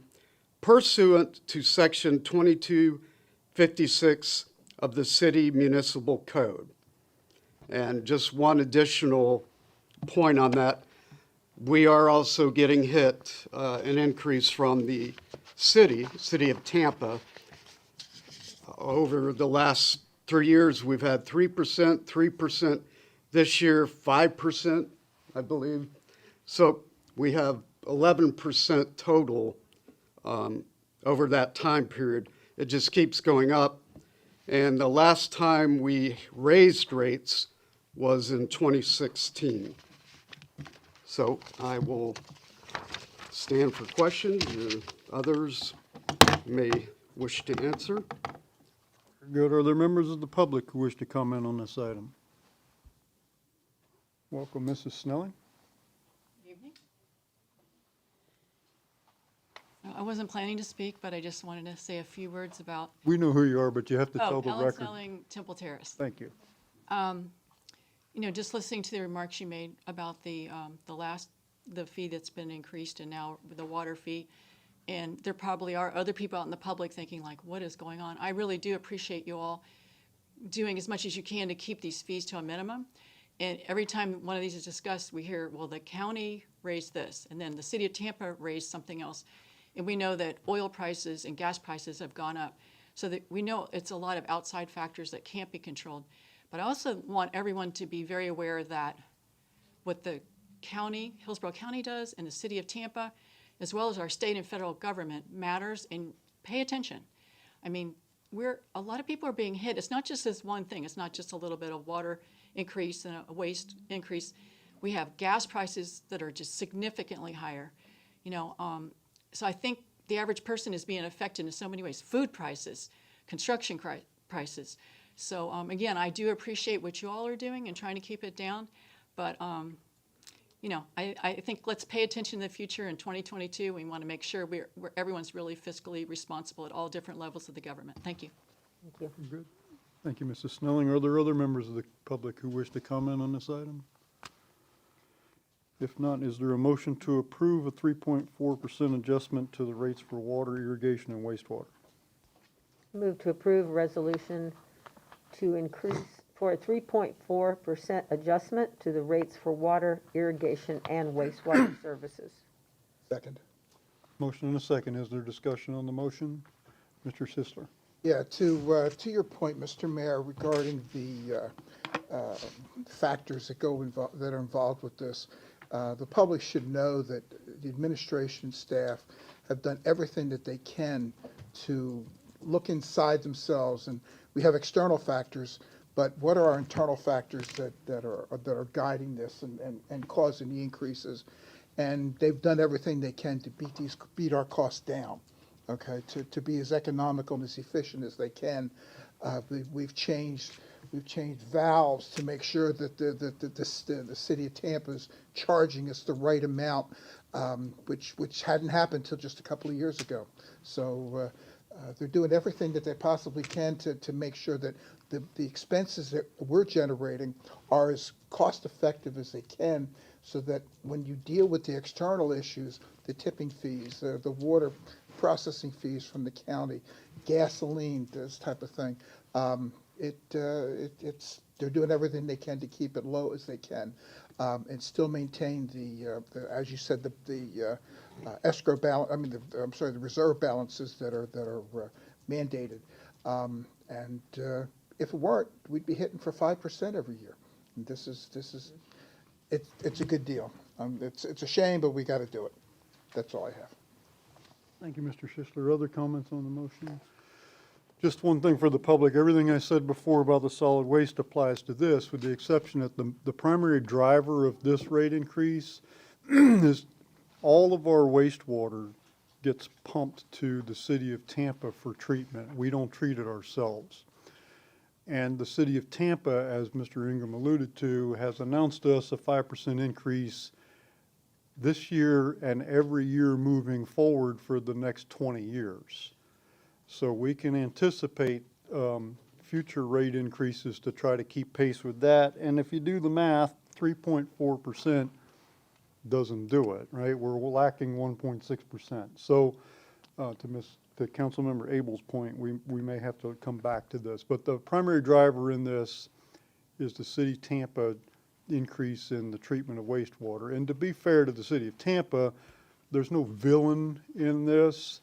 pursuant to Section 2256 of the City Municipal Code. And just one additional point on that, we are also getting hit an increase from the city of Tampa. Over the last 3 years, we've had 3%, 3% this year, 5%, I believe. So we have 11% total over that time period. It just keeps going up. And the last time we raised rates was in 2016. So I will stand for questions. Others may wish to answer. Good. Are there members of the public who wish to comment on this item? Welcome, Mrs. Snelling. Good evening. I wasn't planning to speak, but I just wanted to say a few words about. We know who you are, but you have to tell the Ellen record. Snelling, Temple Terrace. Thank you. You know, just listening to the remarks you made about the fee that's been increased and now the water fee, and there probably are other people out in the public thinking like, what is going on? I really do appreciate you all doing as much as you can to keep these fees to a minimum. And every time one of these is discussed, we hear, well, the county raised this, and then the city of Tampa raised something else. And we know that oil prices and gas prices have gone up. So that we know it's a lot of outside factors that can't be controlled. But I also want everyone to be very aware that what the county, Hillsborough County does, and the city of Tampa, as well as our state and federal government, matters, and pay attention. I mean, a lot of people are being hit. It's not just this one thing. It's not just a little bit of water increase and a waste increase. We have gas prices that are just significantly higher. You know, so I think the average person is being affected in so many ways. Food prices, construction prices. So again, I do appreciate what you all are doing and trying to keep it down, but you know, I think let's pay attention in the future. In 2022, we want to make sure everyone's really fiscally responsible at all different levels of the government. Thank you. Thank you. Good. Thank you, Mrs. Snelling. Are there other members of the public who wish to comment on this item? If not, is there a motion to approve a 3.4% adjustment to the rates for water, irrigation, and wastewater? Move to approve resolution to increase for a 3.4% adjustment to the rates for water, irrigation, and wastewater services. Second. Motion and a second. Is there discussion on the motion? Mr. Sisler. Yeah, to your point, Mr. Mayor, regarding the factors that that are involved with this, the public should know that the administration staff have done everything that they can to look inside themselves, and we have external factors, but what are our internal factors that are guiding this and causing the increases? And they've done everything they can to beat our costs down. Okay, to be as economical and as efficient as they can. We've changed valves to make sure that the city of Tampa is charging us the right amount, which hadn't happened until just a couple of years ago. So they're doing everything that they possibly can to make sure that the expenses that we're generating are as cost effective as they can, so that when you deal with the external issues, the tipping fees, the water processing fees from the county, gasoline, this type of thing, they're doing everything they can to keep it low as they can, and still maintain the as you said, the escrow balance. I mean, the reserve balances that are mandated. And if it weren't, we'd be hitting for 5% every year. And it's a good deal. It's a shame, but we got to do it. That's all I have. Thank you, Mr. Sisler. Other comments on the motion? Just one thing for the public, everything I said before about the solid waste applies to this, with the exception that the primary driver of this rate increase is all of our wastewater gets pumped to the city of Tampa for treatment. We don't treat it ourselves. And the city of Tampa, as Mr. Ingram alluded to, has announced to us a 5% increase this year and every year moving forward for the next 20 years. So we can anticipate future rate increases to try to keep pace with that. And if you do the math, 3.4% doesn't do it, right? We're lacking 1.6%. So to Councilmember Abel's point, we may have to come back to this. But the primary driver in this is the city of Tampa increase in the treatment of wastewater. And to be fair to the city of Tampa, there's no villain in this.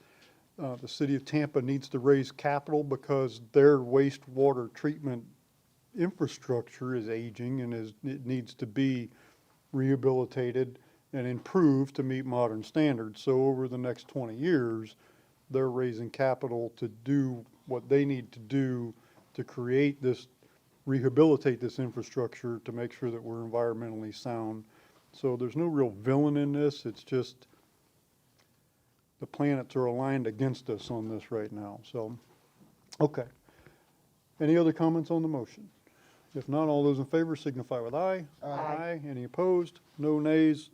The city of Tampa needs to raise capital because their wastewater treatment infrastructure is aging and it needs to be rehabilitated and improved to meet modern standards. So over the next 20 years, they're raising capital to do what they need to do to create this, rehabilitate this infrastructure to make sure that we're environmentally sound. So there's no real villain in this. It's just the planets are aligned against us on this right now. So, okay. Any other comments on the motion? If not, all those in favor signify with aye. Aye. Any opposed? No nays.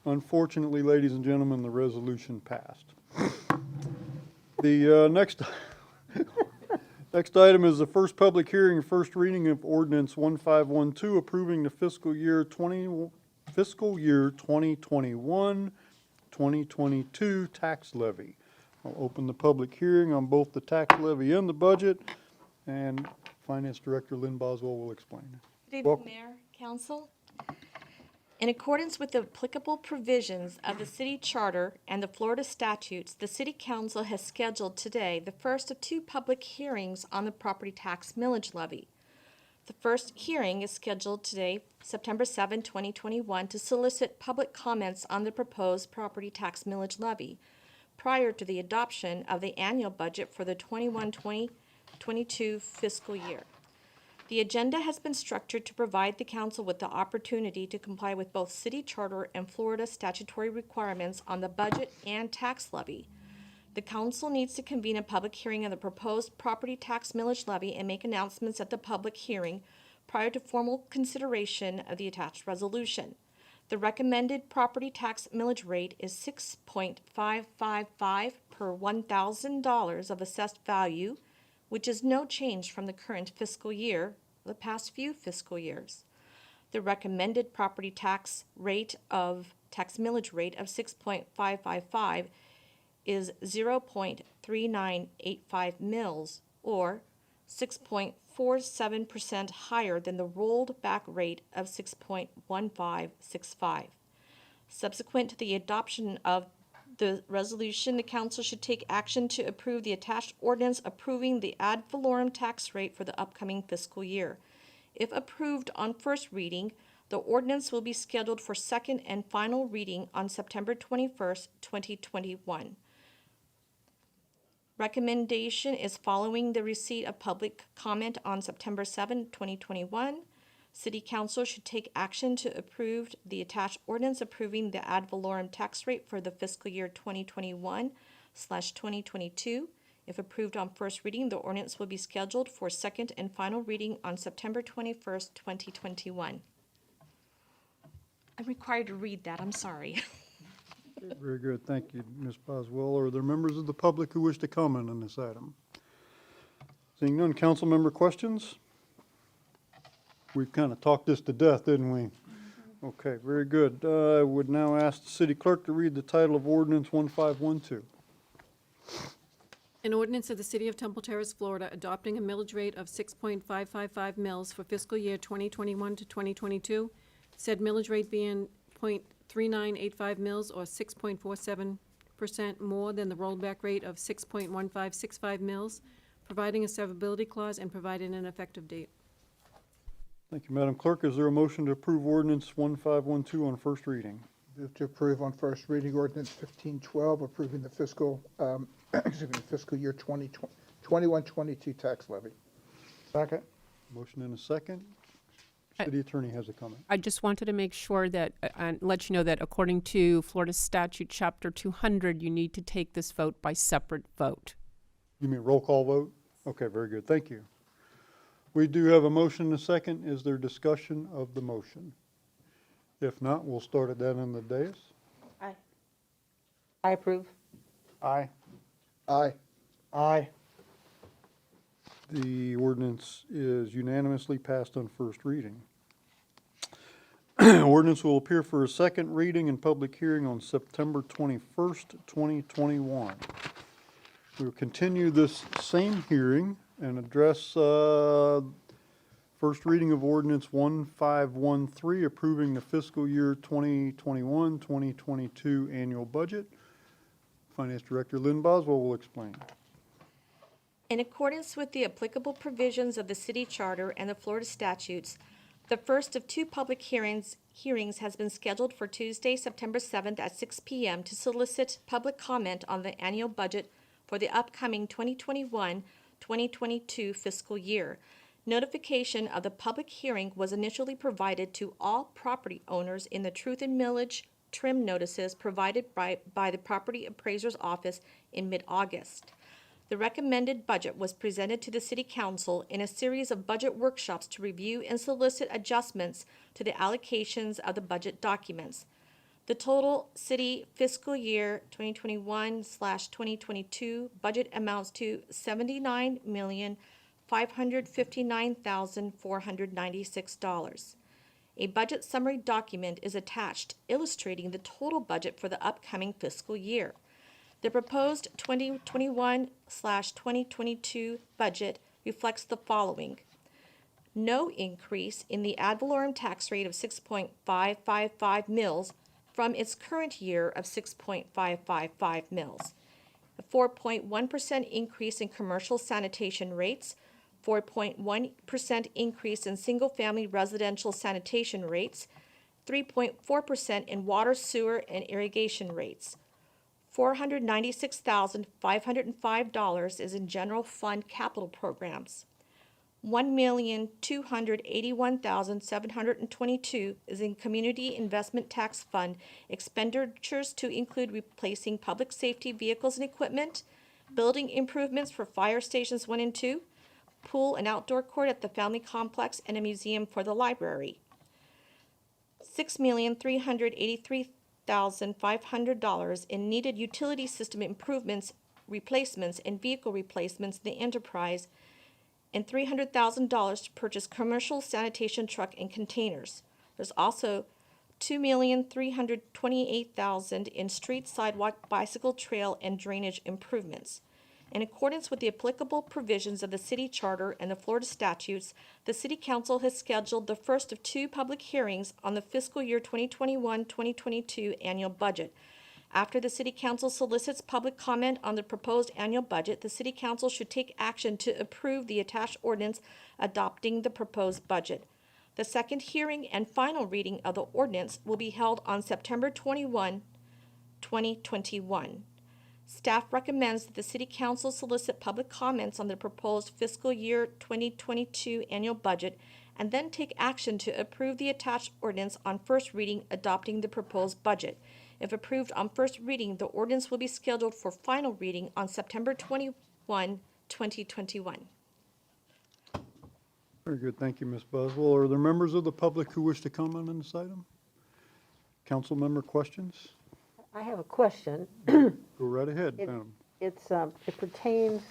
Unfortunately, ladies and gentlemen, the resolution passed. The next item is the first public hearing and first reading of Ordinance 1512, approving the fiscal year 2021-2022 tax levy. I'll open the public hearing on both the tax levy and the budget, and Finance Director Lynn Boswell will explain. Good evening, Welcome. Mayor, Council. In accordance with the applicable provisions of the city charter and the Florida statutes, the City Council has scheduled today the first of two public hearings on the property tax millage levy. The first hearing is scheduled today, September 7, 2021, to solicit public comments on the proposed property tax millage levy prior to the adoption of the annual budget for the 21-22 fiscal year. The agenda has been structured to provide the council with the opportunity to comply with both city charter and Florida statutory requirements on the budget and tax levy. The council needs to convene a public hearing on the proposed property tax millage levy and make announcements at the public hearing prior to formal consideration of the attached resolution. The recommended property tax millage rate is 6.555 per $1,000 of assessed value, which is no change from the current fiscal year, the past few fiscal years. The recommended property tax millage rate of 6.555 is 0.3985 mils, or 6.47% higher than the rolled back rate of 6.1565. Subsequent to the adoption of the resolution, the council should take action to approve the attached ordinance approving the ad valorem tax rate for the upcoming fiscal year. If approved on first reading, the ordinance will be scheduled for second and final reading on September 21st, 2021. Recommendation is following the receipt of public comment on September 7, 2021. City Council should take action to approve the attached ordinance approving the ad valorem tax rate for the fiscal year 2021/2022. If approved on first reading, the ordinance will be scheduled for second and final reading on September 21st, 2021. I'm required to read that, I'm sorry. Very good. Thank you, Ms. Boswell. Are there members of the public who wish to comment on this item? Seeing none, council member questions? We've kind of talked this to death, didn't we? Okay, very good. I would now ask the city clerk to read the title of Ordinance 1512. An ordinance of the City of Temple Terrace, Florida, adopting a millage rate of 6.555 mils for fiscal year 2021 to 2022, said millage rate being 0.3985 mils, or 6.47% more than the rollback rate of 6.1565 mils, providing a severability clause and providing an effective date. Thank you, Madam Clerk. Is there a motion to approve Ordinance 1512 on first reading? Move to approve on first reading ordinance 1512, approving the fiscal year 2021 21-22 tax levy. Second. Motion and a second. City Attorney has a comment. I just wanted to make sure that, and let you know that according to Florida Statute Chapter 200, you need to take this vote by separate vote. You mean roll call vote? Okay, very good. Thank you. We do have a motion and a second. Is there discussion of the motion? If not, we'll start at that on the dais. Aye. I approve. Aye. Aye. Aye. The ordinance is unanimously passed on first reading. Ordinance will appear for a second reading and public hearing on September 21st, 2021. We will continue this same hearing and address first reading of Ordinance 1513, approving the fiscal year 2021-2022 annual budget. Finance Director Lynn Boswell will explain. In accordance with the applicable provisions of the city charter and the Florida statutes, the first of two public hearings has been scheduled for Tuesday, September 7th at 6 p.m. to solicit public comment on the annual budget for the upcoming 2021-2022 fiscal year. Notification of the public hearing was initially provided to all property owners in the Truth and Millage trim notices provided by the Property Appraiser's Office in mid-August. The recommended budget was presented to the City Council in a series of budget workshops to review and solicit adjustments to the allocations of the budget documents. The total city fiscal year 2021/2022 budget amounts to $79,559,496. A budget summary document is attached illustrating the total budget for the upcoming fiscal year. The proposed 2021/2022 budget reflects the following: no increase in the ad valorem tax rate of 6.555 mils from its current year of 6.555 mils, a 4.1% increase in commercial sanitation rates, 4.1% increase in single-family residential sanitation rates, 3.4% in water, sewer, and irrigation rates. $496,505 is in general fund capital programs. $1,281,722 is in community investment tax fund expenditures to include replacing public safety vehicles and equipment, building improvements for fire stations 1 and 2, pool and outdoor court at the family complex, and a museum for the library. $6,383,500 in needed utility system improvements, replacements, and vehicle replacements in the enterprise, and $300,000 to purchase commercial sanitation truck and containers. There's also $2,328,000 in street, sidewalk, bicycle trail, and drainage improvements. In accordance with the applicable provisions of the city charter and the Florida statutes, the City Council has scheduled the first of two public hearings on the fiscal year 2021-2022 annual budget. After the City Council solicits public comment on the proposed annual budget, the City Council should take action to approve the attached ordinance adopting the proposed budget. The second hearing and final reading of the ordinance will be held on September 21, 2021. Staff recommends that the City Council solicit public comments on the proposed fiscal year 2022 annual budget and then take action to approve the attached ordinance on first reading adopting the proposed budget. If approved on first reading, the ordinance will be scheduled for final reading on September 21, 2021. Very good. Thank you, Ms. Boswell. Are there members of the public who wish to comment on this item? Council member questions? I have a question. Go right ahead, madam. It pertains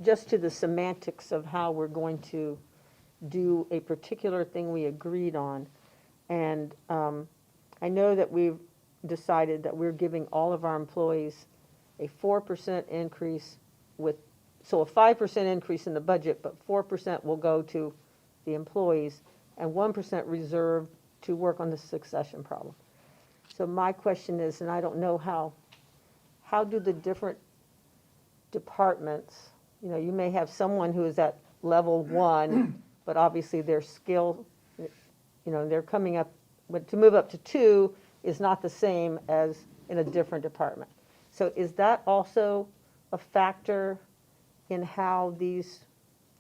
just to the semantics of how we're going to do a particular thing we agreed on. And I know that we've decided that we're giving all of our employees a 4% increase so a 5% increase in the budget, but 4% will go to the employees and 1% reserved to work on the succession problem. So my question is, and I don't know how do the different departments, you may have someone who is at level 1, but obviously their skill, they're coming up, but to move up to 2 is not the same as in a different department. So is that also a factor in how these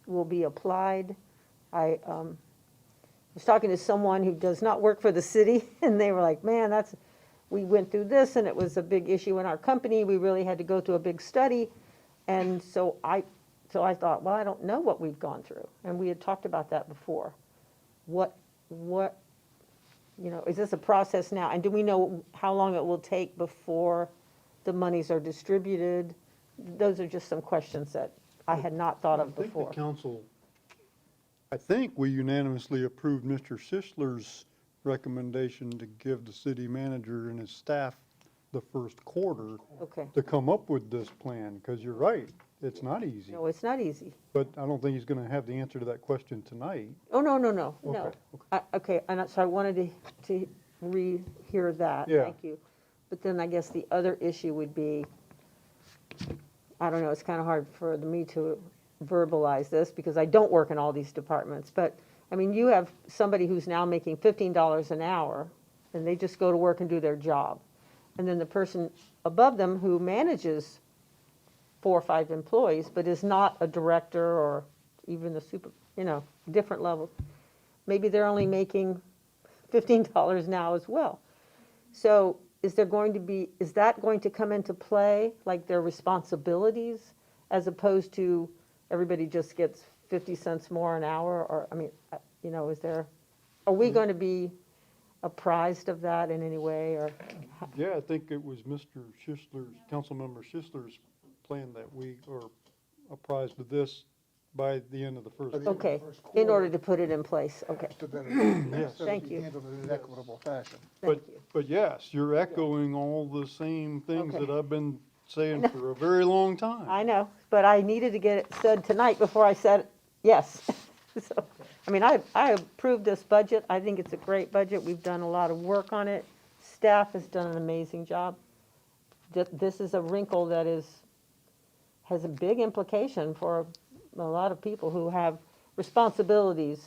will be applied. I was talking to someone who does not work for the city, and they were like, man, we went through this, and it was a big issue in our company. We really had to go through a big study. And so I thought, well, I don't know what we've gone through. And we had talked about that before. What, is this a process now? And do we know how long it will take before the monies are distributed? Those are just some questions that I had not thought of before. I think we unanimously approved Mr. Sischler's recommendation to give the city manager and his staff the first quarter Okay. to come up with this plan, because you're right, it's not easy. No, it's not easy. But I don't think he's gonna have the answer to that question tonight. Oh, no. Okay. Okay, and so I wanted to rehear that. Yeah. Thank you. But then I guess the other issue would be, I don't know, it's kind of hard for me to verbalize this because I don't work in all these departments. But, I mean, you have somebody who's now making $15 an hour, and they just go to work and do their job. And then the person above them who manages 4 or 5 employees, but is not a director or even a different level. Maybe they're only making $15 now as well. So is that going to come into play, like their responsibilities, as opposed to everybody just gets 50 cents more an hour? Or, I mean, are we going to be apprised of that in any way, or? Yeah, I think it was Mr. Sischler's, Councilmember Sischler's plan that we are apprised of this by the end of the first. Okay, in order to put it in place, okay. Yes. Thank you. Handled in an equitable fashion. But yes, you're echoing all the same things Okay. that I've been saying for a very long time. I know, but I needed to get it said tonight before I said yes. So, I mean, I approved this budget. I think it's a great budget. We've done a lot of work on it. Staff has done an amazing job. This is a wrinkle that has a big implication for a lot of people who have responsibilities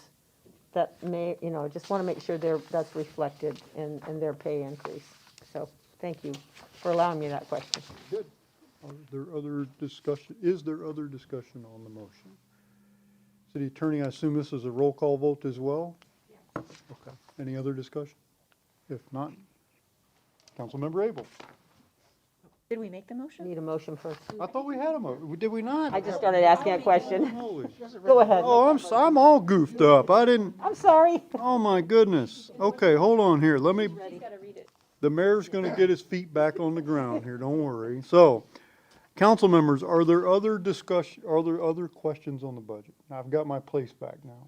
that may, just want to make sure that's reflected in their pay increase. So, thank you for allowing me that question. Good. Is there other discussion on the motion? City Attorney, I assume this is a roll call vote as well? Yes. Okay. Any other discussion? If not, Councilmember Abel. Did we make the motion? Need a motion first. I thought we had a motion. Did we not? I just started asking a question. Holy. Go ahead. Oh, I'm all goofed up. I didn't. I'm sorry. Oh, my goodness. Okay, hold on here. Let me. You gotta read it. The mayor's going to get his feet back on the ground here. Don't worry. So, council members, are there other questions on the budget? I've got my place back now.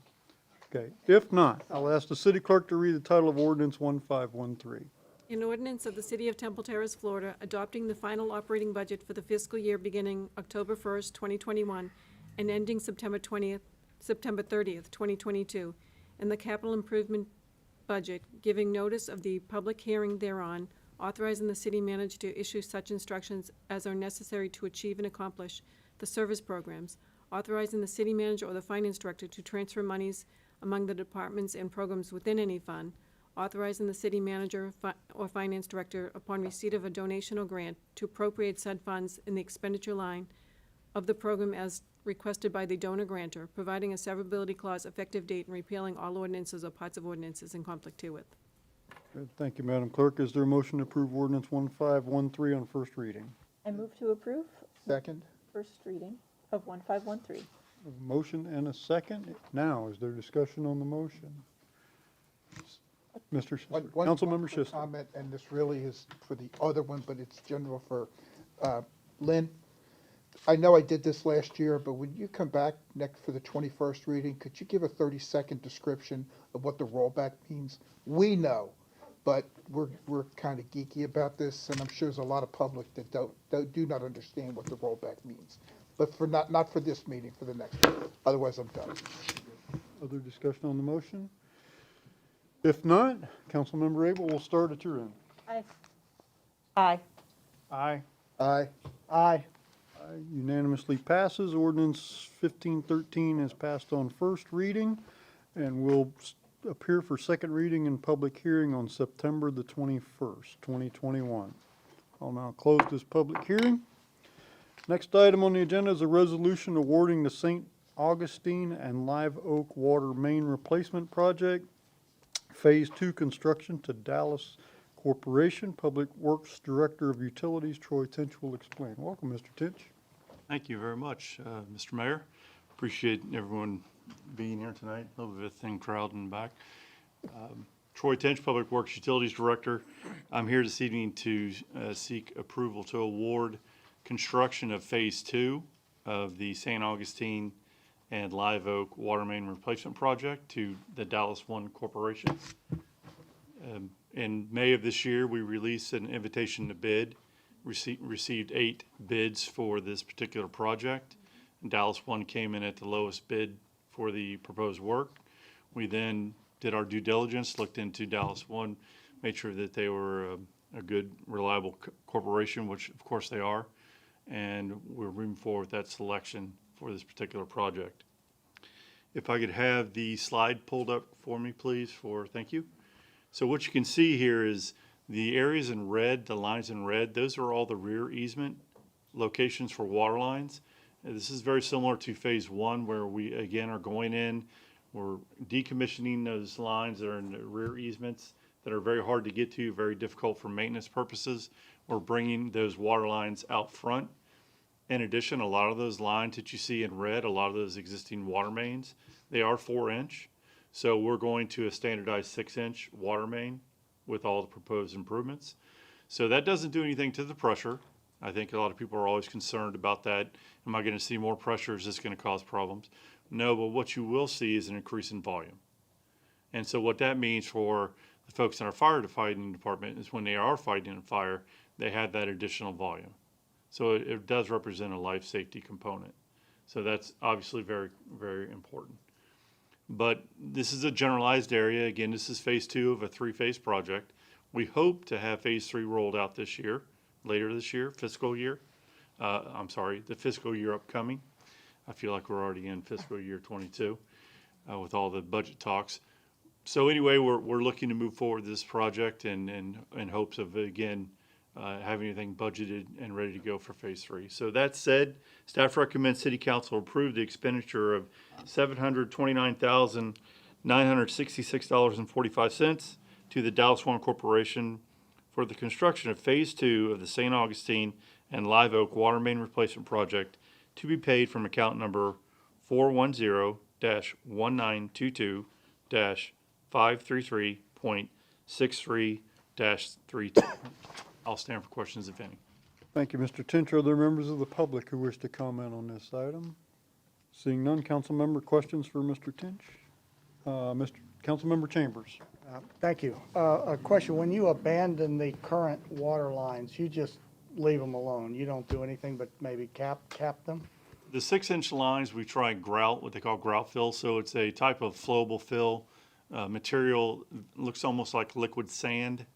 Okay. If not, I'll ask the city clerk to read the title of Ordinance 1513. An ordinance of the City of Temple Terrace, Florida, adopting the final operating budget for the fiscal year beginning October 1st, 2021, and ending September 30th, 2022, and the capital improvement budget, giving notice of the public hearing thereon, authorizing the city manager to issue such instructions as are necessary to achieve and accomplish the service programs, authorizing the city manager or the finance director to transfer monies among the departments and programs within any fund, authorizing the city manager or finance director, upon receipt of a donation or grant, to appropriate said funds in the expenditure line of the program as requested by the donor grantor, providing a severability clause, effective date, and repealing all ordinances or parts of ordinances in conflict herewith. Good. Thank you, Madam Clerk. Is there a motion to approve Ordinance 1513 on first reading? I move to approve Second? first reading of 1513. A motion and a second. Now, is there discussion on the motion? Mr. Sischler. Councilmember One Sischler. comment, and this really is for the other one, but it's general for Lynn. I know I did this last year, but when you come back next for the 21st reading, could you give a 30-second description of what the rollback means? We know, but we're kind of geeky about this, and I'm sure there's a lot of public that do not understand what the rollback means. But for not for this meeting, for the next one. Otherwise, I'm done. Other discussion on the motion? If not, Councilmember Abel, we'll start at your end. Aye. Aye. Aye. Aye. Aye. Unanimously passes. Ordinance 1513 is passed on first reading and will appear for second reading and public hearing on September the 21st, 2021. I'll now close this public hearing Next item on the agenda is a resolution awarding the St. Augustine and Live Oak Water Main Replacement Project, Phase 2 construction to Dallas Corporation. Public Works Director of Utilities, Troy Tinch, will explain. Welcome, Mr. Tinch. Thank you very much, Mr. Mayor. Appreciate everyone being here tonight. A little bit of a thin crowd in the back. Troy Tinch, Public Works Utilities Director. I'm here this evening to seek approval to award construction of Phase 2 of the St. Augustine and Live Oak Water Main Replacement Project to the Dallas One Corporation. In May of this year, we released an invitation to bid. Received 8 bids for this particular project. Dallas One came in at the lowest bid for the proposed work. We then did our due diligence, looked into Dallas One, made sure that they were a good, reliable corporation, which of course they are, and we're moving forward with that selection for this particular project. If I could have the slide pulled up for me, please, thank you. So what you can see here is the areas in red, the lines in red, those are all the rear easement locations for water lines. And this is very similar to Phase 1, where we, again, are going in, we're decommissioning those lines that are in the rear easements that are very hard to get to, very difficult for maintenance purposes. We're bringing those water lines out front. In addition, a lot of those lines that you see in red, a lot of those existing water mains, they are 4-inch. So we're going to a standardized 6-inch water main with all the proposed improvements. So that doesn't do anything to the pressure. I think a lot of people are always concerned about that. Am I going to see more pressure? Is this going to cause problems? No, but what you will see is an increase in volume. And so what that means for the folks in our firefighting department is when they are fighting a fire, they have that additional volume. So it does represent a life safety component. So that's obviously very, very important. But this is a generalized area. Again, this is Phase 2 of a 3-phase project. We hope to have Phase 3 rolled out this year, later this year, fiscal year. The fiscal year upcoming. I feel like we're already in fiscal year 22 with all the budget talks. So anyway, we're looking to move forward with this project and in hopes of, again, having anything budgeted and ready to go for Phase 3. So that said, staff recommends City Council approve the expenditure of $729,966.45 to the Dallas One Corporation for the construction of Phase 2 of the St. Augustine and Live Oak Water Main Replacement Project to be paid from account number 410-192-533.63-32. I'll stand for questions if any. Thank you, Mr. Tinch. Are there members of the public who wish to comment on this item? Seeing none, council member questions for Mr. Tinch? Councilmember Chambers. Thank you. A question, when you abandon the current water lines, you just leave them alone? You don't do anything but maybe cap them? The 6-inch lines, we try grout, what they call grout fill. So it's a type of flowable fill material, looks almost like liquid sand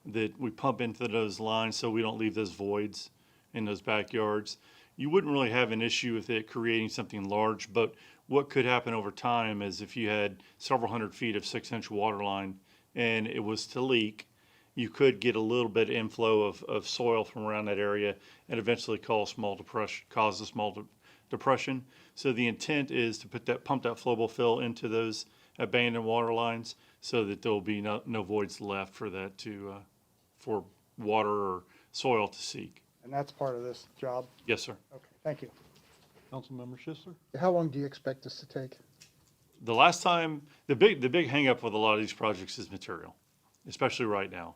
that we pump into those lines so we don't leave those voids in those backyards. You wouldn't really have an issue with it creating something large, but what could happen over time is if you had several hundred feet of 6-inch water line and it was to leak, you could get a little bit of inflow of soil from around that area and eventually cause a small depression. So the intent is to pump that flowable fill into those abandoned water lines so that there will be no voids left for that for water or soil to seek. And that's part of this job? Yes, sir. Okay, thank you. Councilmember Schisler. How long do you expect this to take? The last time, the big hang up with a lot of these projects is material, especially right now.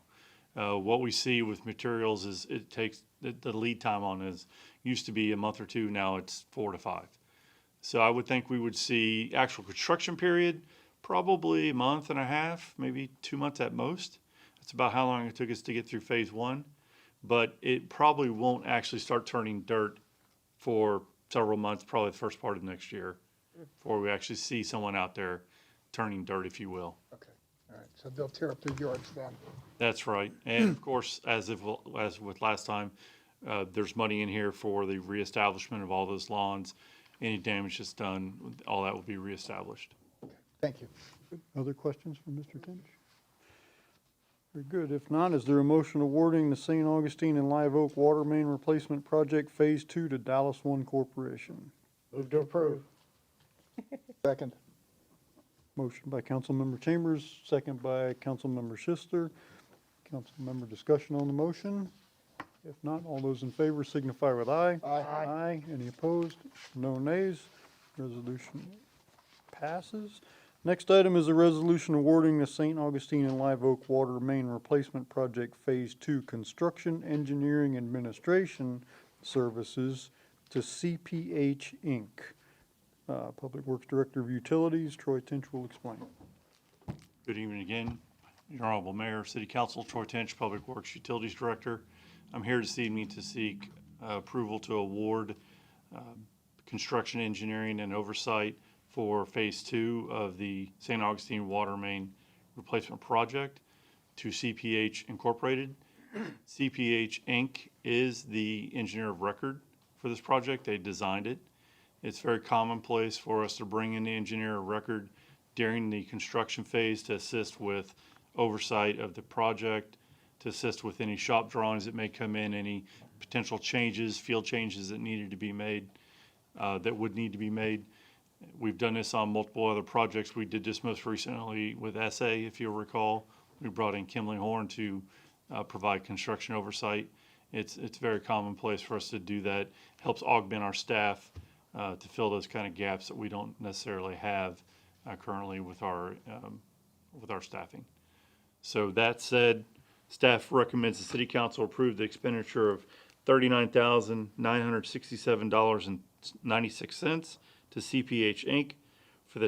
What we see with materials is it takes, the lead time on is, used to be a month or two, now it's 4 to 5. So I would think we would see actual construction period, probably a month and a half, maybe 2 months at most. That's about how long it took us to get through Phase 1. But it probably won't actually start turning dirt for several months, probably the first part of next year, before we actually see someone out there turning dirt, if you will. Okay, all right, so they'll tear up the yards then. That's right. And of course, as with last time, there's money in here for the reestablishment of all those lawns. Any damage that's done, all that will be reestablished. Thank you. Other questions from Mr. Tinch? Very good. If not, is there a motion awarding the St. Augustine and Live Oak Water Main Replacement Project Phase 2 to Dallas One Corporation? Move to approve. Second. Motion by Councilmember Chambers, second by Councilmember Schuster. Councilmember discussion on the motion? If not, all those in favor signify with aye. Aye. Aye. Any opposed? No nays. Resolution passes. Next item is a resolution awarding the St. Augustine and Live Oak Water Main Replacement Project Phase 2 Construction, Engineering, Administration Services to CPH Inc. Public Works Director of Utilities, Troy Tinch will explain. Good evening again. Your Honorable Mayor, City Council, Troy Tinch, Public Works Utilities Director. I'm here this evening to seek approval to award construction, engineering, and oversight for Phase 2 of the St. Augustine Water Main Replacement Project to CPH Incorporated. CPH Inc. is the engineer of record for this project. They designed it. It's very commonplace for us to bring in the engineer of record during the construction phase to assist with oversight of the project, to assist with any shop drawings that may come in, any potential changes, field changes that needed to be made, that would need to be made. We've done this on multiple other projects. We did this most recently with SA, if you'll recall. We brought in Kimley Horn to provide construction oversight. It's very commonplace for us to do that. Helps augment our staff to fill those kind of gaps that we don't necessarily have currently with our staffing. So that said, staff recommends the City Council approve the expenditure of $39,967.96 to CPH Inc. for the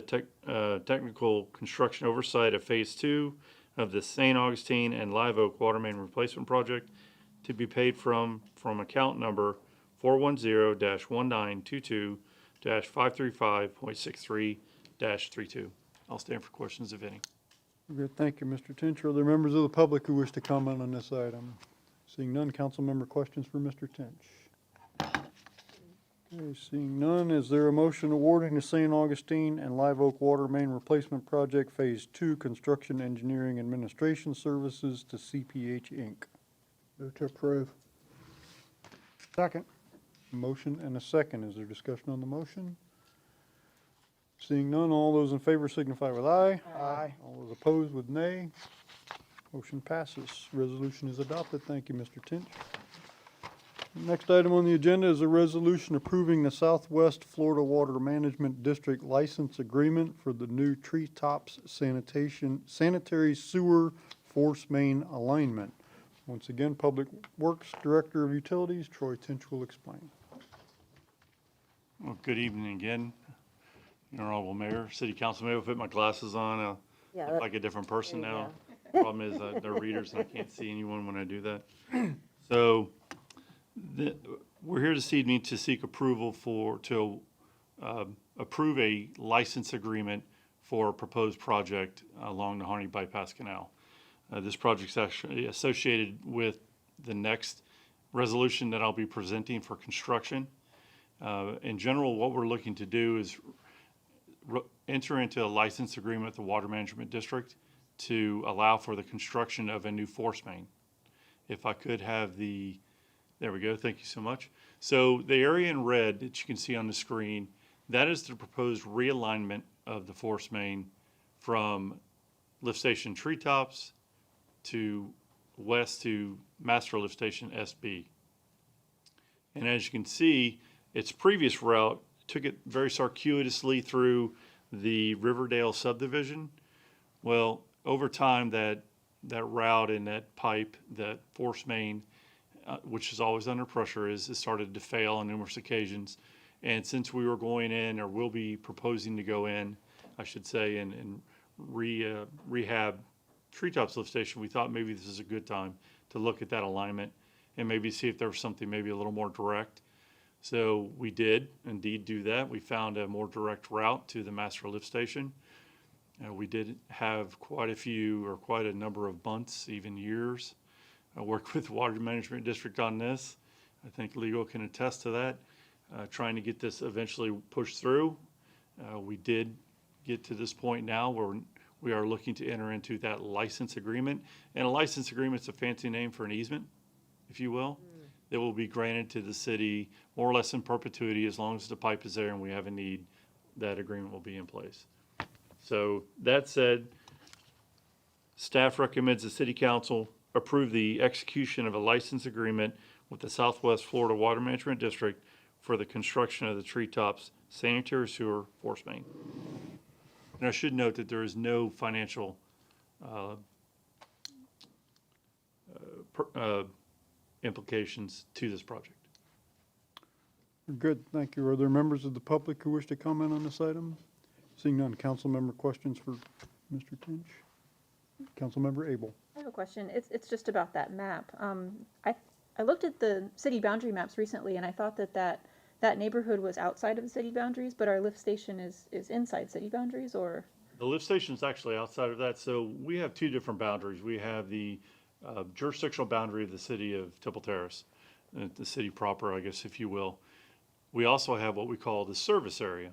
technical construction oversight of Phase 2 of the St. Augustine and Live Oak Water Main Replacement Project to be paid from account number 410-192-535.63-32. I'll stand for questions if any. Good, thank you, Mr. Tinch. Are there members of the public who wish to comment on this item? Seeing none, council member questions for Mr. Tinch. Okay, seeing none, is there a motion awarding the St. Augustine and Live Oak Water Main Replacement Project Phase 2 Construction, Engineering, Administration Services to CPH Inc.? Move to approve. Second. Motion and a second. Is there discussion on the motion? Seeing none, all those in favor signify with aye. Aye. All those opposed with nay. Motion passes. Resolution is adopted. Thank you, Mr. Tinch. Next item on the agenda is a resolution approving the Southwest Florida Water Management District License Agreement for the new Treetops Sanitary Sewer Force Main Alignment. Once again, Public Works Director of Utilities, Troy Tinch will explain. Well, good evening again, Your Honorable Mayor, City Council. Maybe I'll put my glasses on. I look like a different person now. Problem is they're readers and I can't see anyone when I do that. So we're here this evening to seek approval to approve a license agreement for a proposed project along the Harney Bypass Canal. This project's actually associated with the next resolution that I'll be presenting for construction. In general, what we're looking to do is enter into a license agreement with the Water Management District to allow for the construction of a new force main. If I could have there we go, thank you so much. So the area in red that you can see on the screen, that is the proposed realignment of the force main from lift station Treetops to west to Master Lift Station SB. And as you can see, its previous route took it very circuitously through the Riverdale subdivision. Well, over time, that route and that pipe, that force main, which is always under pressure, has started to fail on numerous occasions. And since we were going in, or will be proposing to go in, I should say, and rehab Treetops Lift Station, we thought maybe this is a good time to look at that alignment and maybe see if there was something maybe a little more direct. So we did indeed do that. We found a more direct route to the Master Lift Station. We did have quite a number of months, even years. I worked with Water Management District on this. I think legal can attest to that. Trying to get this eventually pushed through. We did get to this point now where we are looking to enter into that license agreement. And a license agreement is a fancy name for an easement, if you will, that will be granted to the city more or less in perpetuity as long as the pipe is there and we have a need, that agreement will be in place. So that said, staff recommends the city council approve the execution of a license agreement with the Southwest Florida Water Management District for the construction of the Treetops sanitary sewer force main. And I should note that there is no financial implications to this project. Good, thank you. Are there members of the public who wish to comment on this item? Seeing none, council member questions for Mr. Tinch? Councilmember Abel. I have a question. It's just about that map. I looked at the city boundary maps recently, and I thought that neighborhood was outside of the city boundaries, but our lift station is inside city boundaries, or? The lift station is actually outside of that, so we have two different boundaries. We have the jurisdictional boundary of the city of Temple Terrace, the city proper, I guess, if you will. We also have what we call the service area.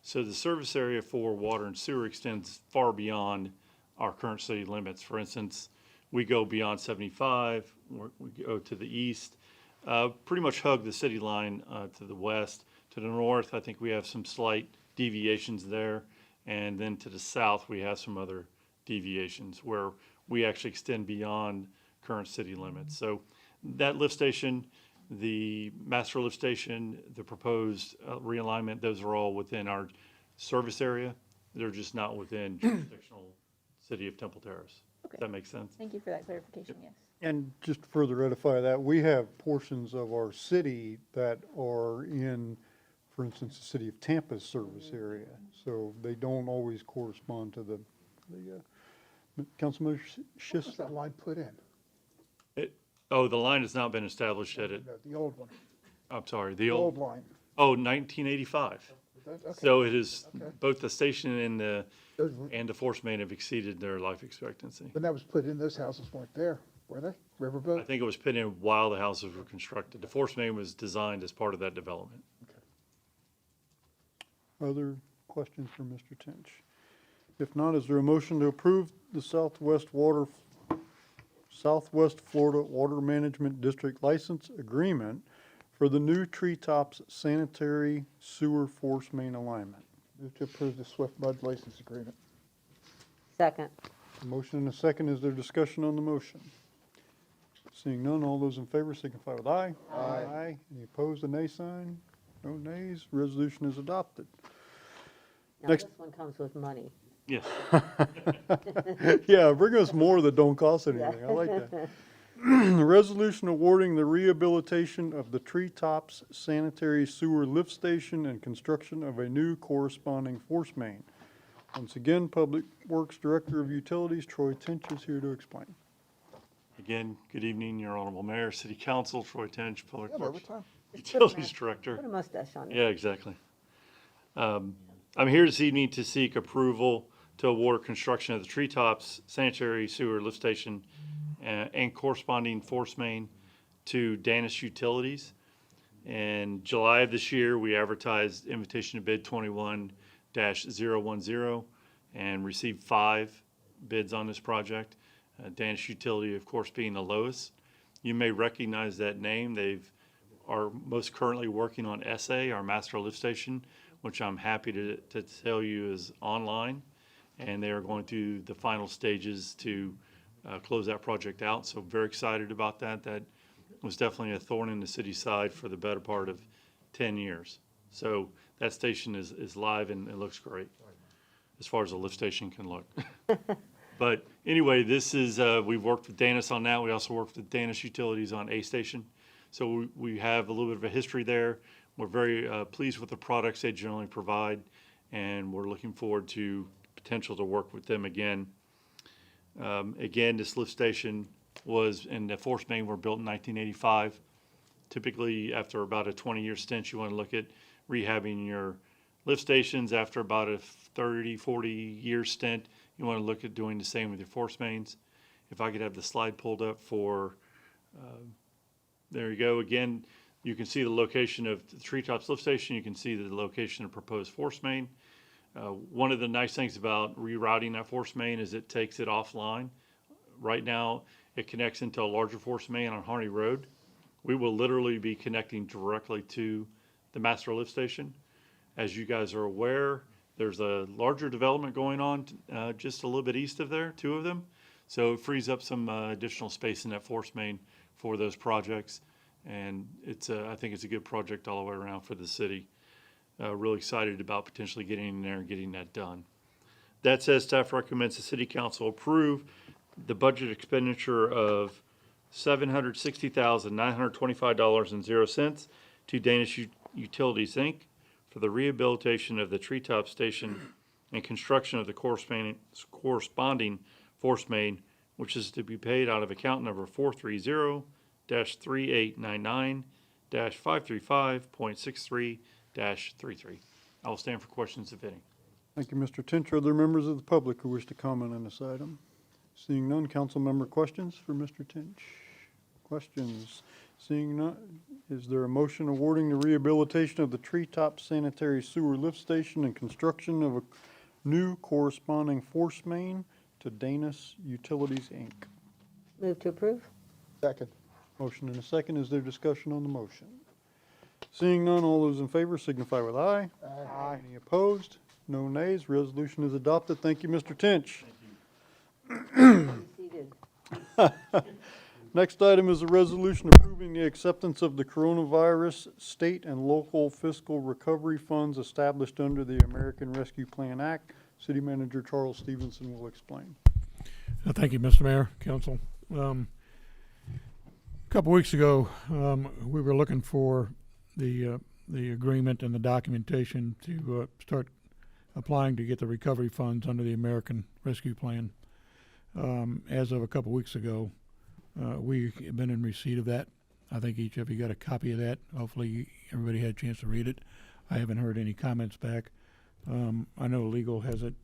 So the service area for water and sewer extends far beyond our current city limits. For instance, we go beyond 75, we go to the east, pretty much hug the city line to the west. To the north, I think we have some slight deviations there. And then to the south, we have some other deviations where we actually extend beyond current city limits. So that lift station, the master lift station, the proposed realignment, those are all within our service area. They're just not within jurisdictional city of Temple Terrace. Okay. Does that make sense? Thank you for that clarification, yes. And just to further edify that, we have portions of our city that are in, for instance, the city of Tampa's service area. So they don't always correspond to the Councilmember When Schiss. was that line put in? The line has not been established yet. No, the old one, I'm sorry, the old line. 1985. Okay. So it is, Okay. both the station and the Those- force main have exceeded their life expectancy. When that was put in, those houses weren't there, were they? I Riverboat? think it was put in while the houses were constructed. The force main was designed as part of that development. Other questions for Mr. Tinch? If not, is there a motion to approve the Southwest Florida Water Management District License Agreement for the new Treetops sanitary sewer force main alignment? Move to approve the Swift Mud license agreement. Second. A motion and a second. Is there discussion on the motion? Seeing none, all those in favor signify with aye. Aye. Any opposed, a nay sign? No nays. Resolution is adopted. Now, Next. this one comes with money. Yes. Yeah, bring us more that don't cost anything. I like that. Resolution awarding the rehabilitation of the Treetops sanitary sewer lift station and construction of a new corresponding force main. Once again, Public Works Director of Utilities, Troy Tinch, is here to explain. Again, good evening, Your Honorable Mayor, City Council, Troy Tench, Public Yeah, Works overtime. Utilities Director. Put a mustache on it. Yeah, exactly. I'm here this evening to seek approval to award construction of the Treetops sanitary sewer lift station and corresponding force main to Danis Utilities. In July of this year, we advertised invitation to bid 21-010 and received 5 bids on this project. Danis Utility, of course, being the lowest. You may recognize that name. Are most currently working on SA, our master lift station, which I'm happy to tell you is online. And they are going through the final stages to close that project out. So very excited about that. That was definitely a thorn in the city's side for the better part of 10 years. So that station is live and it looks great as far as a lift station can look. But anyway, this is, we've worked with Danis on that. We also worked with Danis Utilities on A Station. So we have a little bit of a history there. We're very pleased with the products they generally provide, and we're looking forward to potential to work with them again. Again, this lift station was, and the force main were built in 1985. Typically, after about a 20-year stint, you want to look at rehabbing your lift stations. After about a 30, 40-year stint, you want to look at doing the same with your force mains. If I could have the slide pulled up for, there you go. Again, you can see the location of the Treetops lift station. You can see the location of proposed force main. One of the nice things about rerouting that force main is it takes it offline. Right now, it connects into a larger force main on Harney Road. We will literally be connecting directly to the master lift station. As you guys are aware, there's a larger development going on just a little bit east of there, 2 of them. So it frees up some additional space in that force main for those projects. And I think it's a good project all the way around for the city. Really excited about potentially getting in there and getting that done. That said, staff recommends the city council approve the budget expenditure of $760,925.00 to Danish Utilities, Inc. for the rehabilitation of the treetop station and construction of the corresponding force main, which is to be paid out of account number 430-3899-535.63-33. I will stand for questions, if any. Thank you, Mr. Tinch. Are there members of the public who wish to comment on this item? Seeing none, council member questions for Mr. Tinch? Questions? Seeing none, is there a motion awarding the rehabilitation of the treetop sanitary sewer lift station and construction of a new corresponding force main to Danish Utilities, Inc.? Move to approve? Second. Motion and a second. Is there discussion on the motion? Seeing none, all those in favor signify with aye. Aye. Any opposed? No nays. Resolution is adopted. Thank you, Mr. Tinch. Next item is a resolution approving the acceptance of the coronavirus state and local fiscal recovery funds established under the American Rescue Plan Act. City Manager Charles Stevenson will explain. Thank you, Mr. Mayor, Council. A couple weeks ago, we were looking for the agreement and the documentation to start applying to get the recovery funds under the American Rescue Plan. As of a couple weeks ago, we have been in receipt of that. I think each of you got a copy of that. Hopefully everybody had a chance to read it. I haven't heard any comments back. I know legal hasn't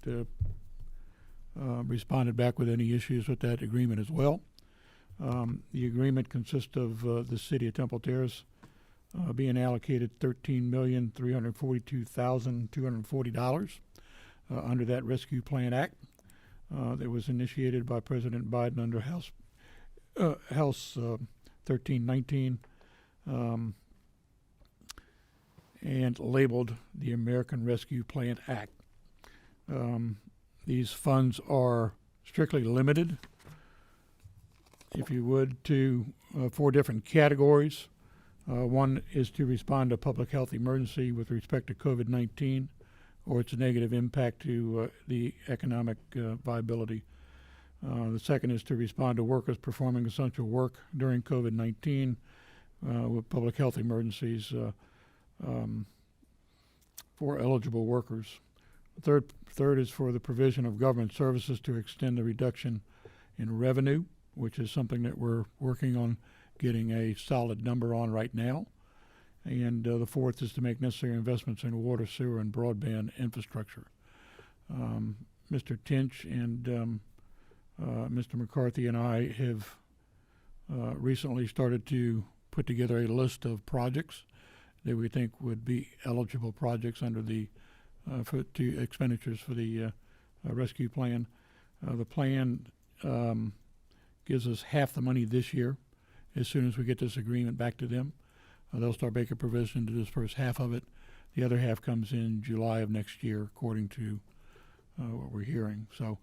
responded back with any issues with that agreement as well. The agreement consists of the city of Temple Terrace being allocated $13,342,240 under that Rescue Plan Act that was initiated by President Biden under House 1319 and labeled the American Rescue Plan Act. These funds are strictly limited, if you would, to 4 different categories. One is to respond to a public health emergency with respect to COVID-19 or its negative impact to the economic viability. The second is to respond to workers performing essential work during COVID-19 with public health emergencies for eligible workers. The third is for the provision of government services to extend the reduction in revenue, which is something that we're working on getting a solid number on right now. And the fourth is to make necessary investments in water, sewer, and broadband infrastructure. Mr. Tinch and Mr. McCarthy and I have recently started to put together a list of projects that we think would be eligible projects under the expenditures for the rescue plan. The plan gives us half the money this year. As soon as we get this agreement back to them, they'll start making provision to disperse half of it. The other half comes in July of next year, according to what we're hearing. So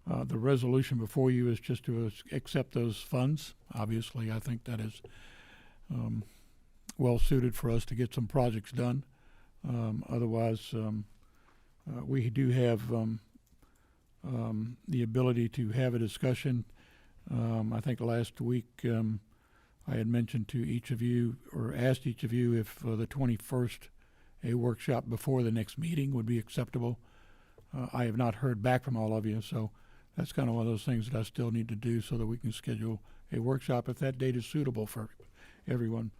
the resolution before you is just to accept those funds. Obviously, I think that is well suited for us to get some projects done. Otherwise, we do have the ability to have a discussion. I think last week I had mentioned to each of you, or asked each of you, if the 21st, a workshop before the next meeting would be acceptable. I have not heard back from all of you, so that's kind of one of those things that I still need to do so that we can schedule a workshop if that date is suitable for everyone,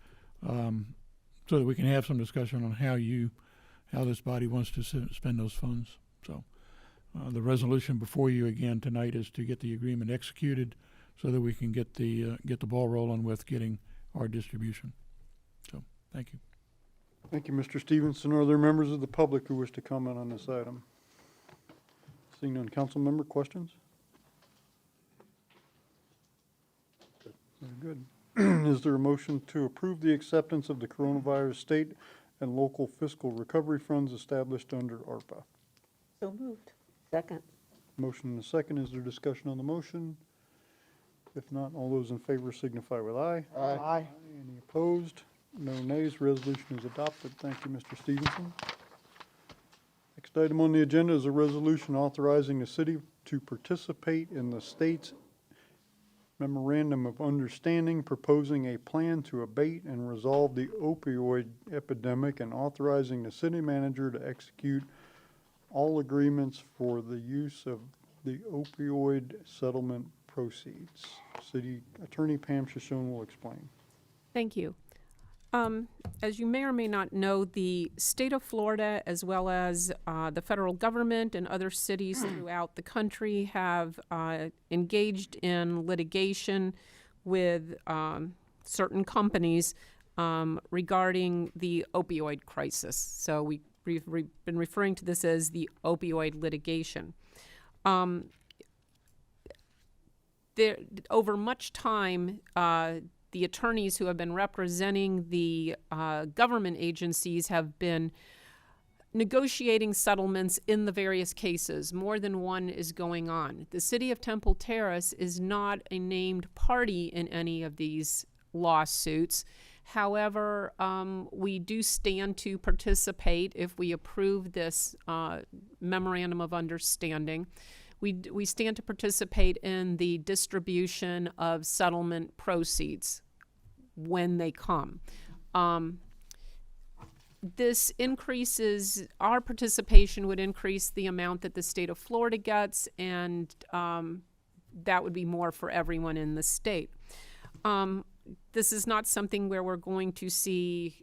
so that we can have some discussion on how this body wants to spend those funds. So the resolution before you again tonight is to get the agreement executed so that we can get the ball rolling with getting our distribution. So thank you. Thank you, Mr. Stevenson. Are there members of the public who wish to comment on this item? Seeing none, council member questions? Very good. Is there a motion to approve the acceptance of the coronavirus state and local fiscal recovery funds established under ARPA? So moved. Second. Motion and a second. Is there discussion on the motion? If not, all those in favor signify with aye. Aye. Any opposed? No nays. Resolution is adopted. Thank you, Mr. Stevenson. Next item on the agenda is a resolution authorizing the city to participate in the state's memorandum of understanding proposing a plan to abate and resolve the opioid epidemic and authorizing the city manager to execute all agreements for the use of the opioid settlement proceeds. City Attorney Pam Shoshone will explain. Thank you. As you may or may not know, the state of Florida, as well as the federal government and other cities throughout the country, have engaged in litigation with certain companies regarding the opioid crisis. So we've been referring to this as the opioid litigation. Over much time, the attorneys who have been representing the government agencies have been negotiating settlements in the various cases. More than one is going on. The city of Temple Terrace is not a named party in any of these lawsuits. However, we do stand to participate if we approve this memorandum of understanding. We stand to participate in the distribution of settlement proceeds when they come. This increases, our participation would increase the amount that the state of Florida gets, and that would be more for everyone in the state. This is not something where we're going to see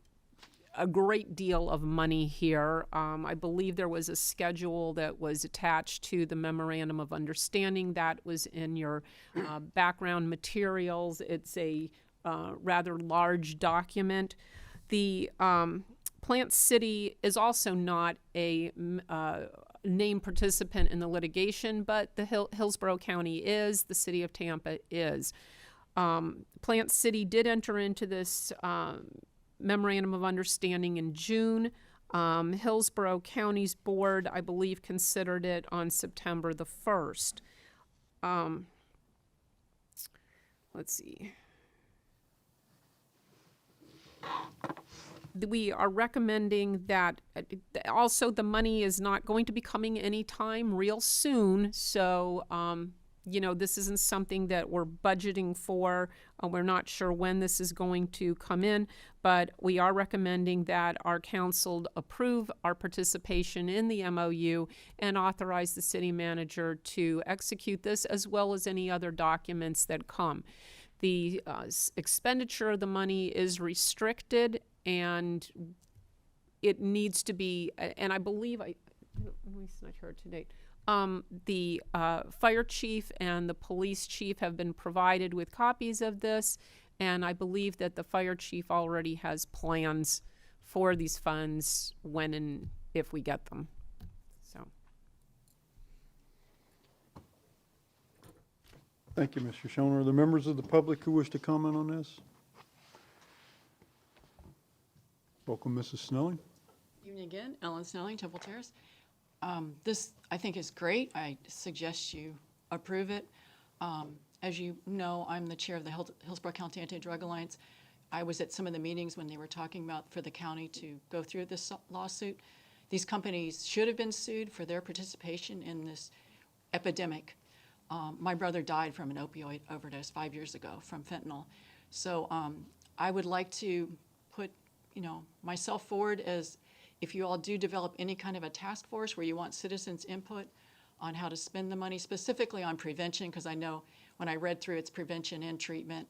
a great deal of money here. I believe there was a schedule that was attached to the memorandum of understanding that was in your background materials. It's a rather large document. The Plant City is also not a named participant in the litigation, but the Hillsborough County is, the city of Tampa is. Plant City did enter into this memorandum of understanding in June. Hillsborough County's board, I believe, considered it on September the 1st. Let's see. We are recommending that also the money is not going to be coming anytime real soon, so you know, this isn't something that we're budgeting for. We're not sure when this is going to come in, but we are recommending that our council approve our participation in the MOU and authorize the city manager to execute this, as well as any other documents that come. The expenditure of the money is restricted, and it needs to be, and I believe, I'm not sure to date, the fire chief and the police chief have been provided with copies of this, and I believe that the fire chief already has plans for these funds when and if we get them. So. Thank you, Mr. Schoen. Are there members of the public who wish to comment on this? Welcome, Mrs. Snelling. Evening again, Ellen Snelling, Temple Terrace. This, I think, is great. I suggest you approve it. As you know, I'm the chair of the Hillsborough County Anti-Drug Alliance. I was at some of the meetings when they were talking about for the county to go through this lawsuit. These companies should have been sued for their participation in this epidemic. My brother died from an opioid overdose 5 years ago from fentanyl. So I would like to put, myself forward as, if you all do develop any kind of a task force where you want citizens' input on how to spend the money, specifically on prevention, because I know when I read through it's prevention and treatment,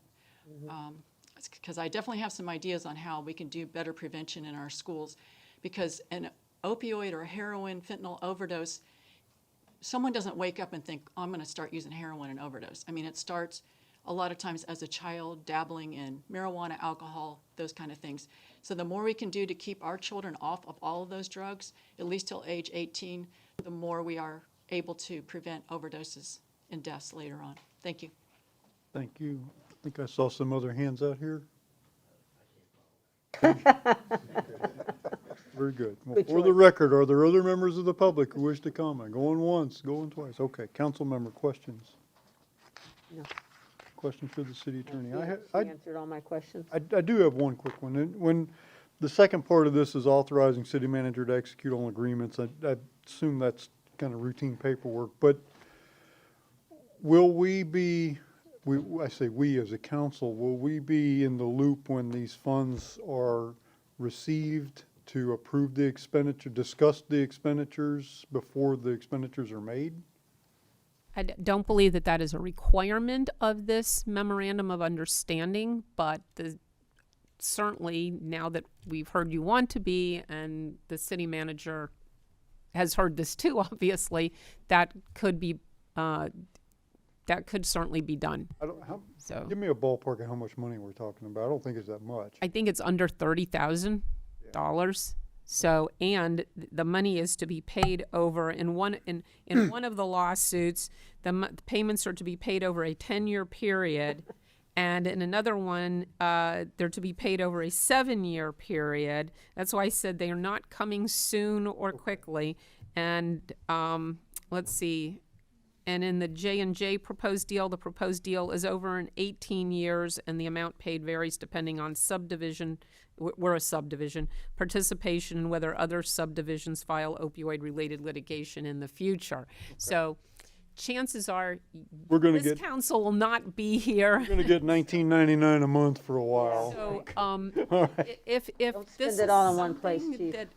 because I definitely have some ideas on how we can do better prevention in our schools, because an opioid or heroin fentanyl overdose, someone doesn't wake up and think, oh, I'm going to start using heroin and overdose. I mean, it starts a lot of times as a child dabbling in marijuana, alcohol, those kind of things. So the more we can do to keep our children off of all of those drugs, at least till age 18, the more we are able to prevent overdoses and deaths later on. Thank you. Thank you. I think I saw some other hands out here. Very good. Well, Good for the choice. record, are there other members of the public who wish to comment? Going once, going twice. Okay, council member questions. No. Questions for the city attorney? She answered all my questions. I do have one quick one. When the second part of this is authorizing city manager to execute all agreements, I assume that's kind of routine paperwork, but will we be, I say we as a council, will we be in the loop when these funds are received to approve the expenditure, discuss the expenditures before the expenditures are made? I don't believe that that is a requirement of this memorandum of understanding, but certainly now that we've heard you want to be, and the city manager has heard this too, obviously, that could be, that could certainly be done. So Give me a ballpark of how much money we're talking about. I don't think it's that much. I think it's under $30,000. So, and the money is to be paid over in one of the lawsuits. The payments are to be paid over a 10-year period, and in another one, they're to be paid over a 7-year period. That's why I said they are not coming soon or quickly. And let's see. And in the J&J proposed deal, the proposed deal is over in 18 years, and the amount paid varies depending on subdivision. We're a subdivision. Participation and whether other subdivisions file opioid-related litigation in the future. Okay. So chances are this council will not be here. We're going to get $19.99 a month for a while. So right. if Don't this spend it all in one place, something Chief. that,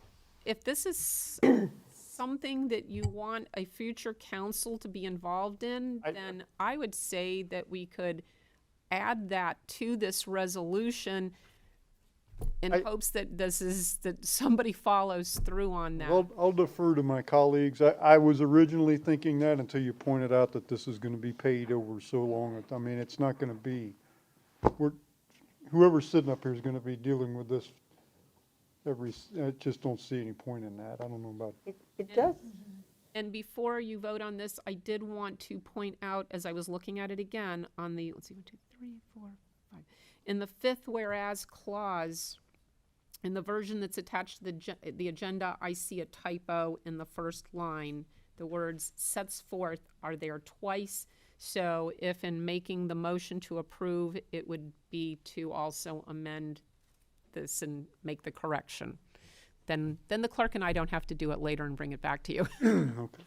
if this is something that you want a future council to be involved in, then I would say that we could add that to this resolution in hopes that that somebody follows through on that. Well, I'll defer to my colleagues. I was originally thinking that until you pointed out that this is going to be paid over so long. I mean, it's not going to be, whoever's sitting up here is going to be dealing with this I just don't see any point in that. I don't know about. It does. And before you vote on this, I did want to point out, as I was looking at it again, on the, let's see, 1, 2, 3, 4, 5. In the fifth whereas clause, in the version that's attached to the agenda, I see a typo in the first line. The words "sets forth" are there twice. So if in making the motion to approve, it would be to also amend this and make the correction. Then the clerk and I don't have to do it later and bring it back to you. Okay.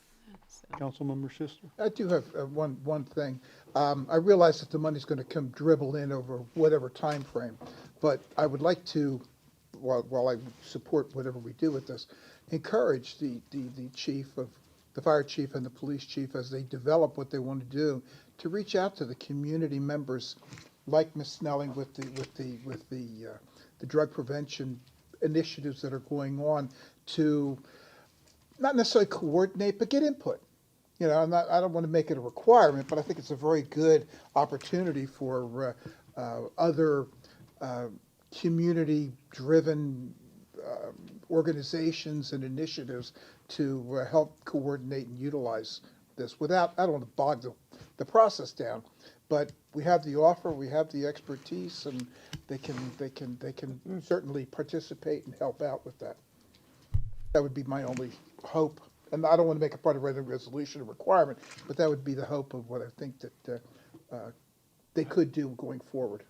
Councilmember Schuster? I do have one thing. I realize that the money's going to come dribble in over whatever time frame, but I would like to, while I support whatever we do with this, encourage the chief of the fire chief and the police chief as they develop what they want to do to reach out to the community members, like Ms. Snelling with the drug prevention initiatives that are going on, to not necessarily coordinate, but get input. You know, I don't want to make it a requirement, but I think it's a very good opportunity for other community-driven organizations and initiatives to help coordinate and utilize this without, I don't want to bog the process down, but we have the offer, we have the expertise, and they can certainly participate and help out with that. That would be my only hope. And I don't want to make a part of the resolution a requirement, but that would be the hope of what I think that they could do going forward.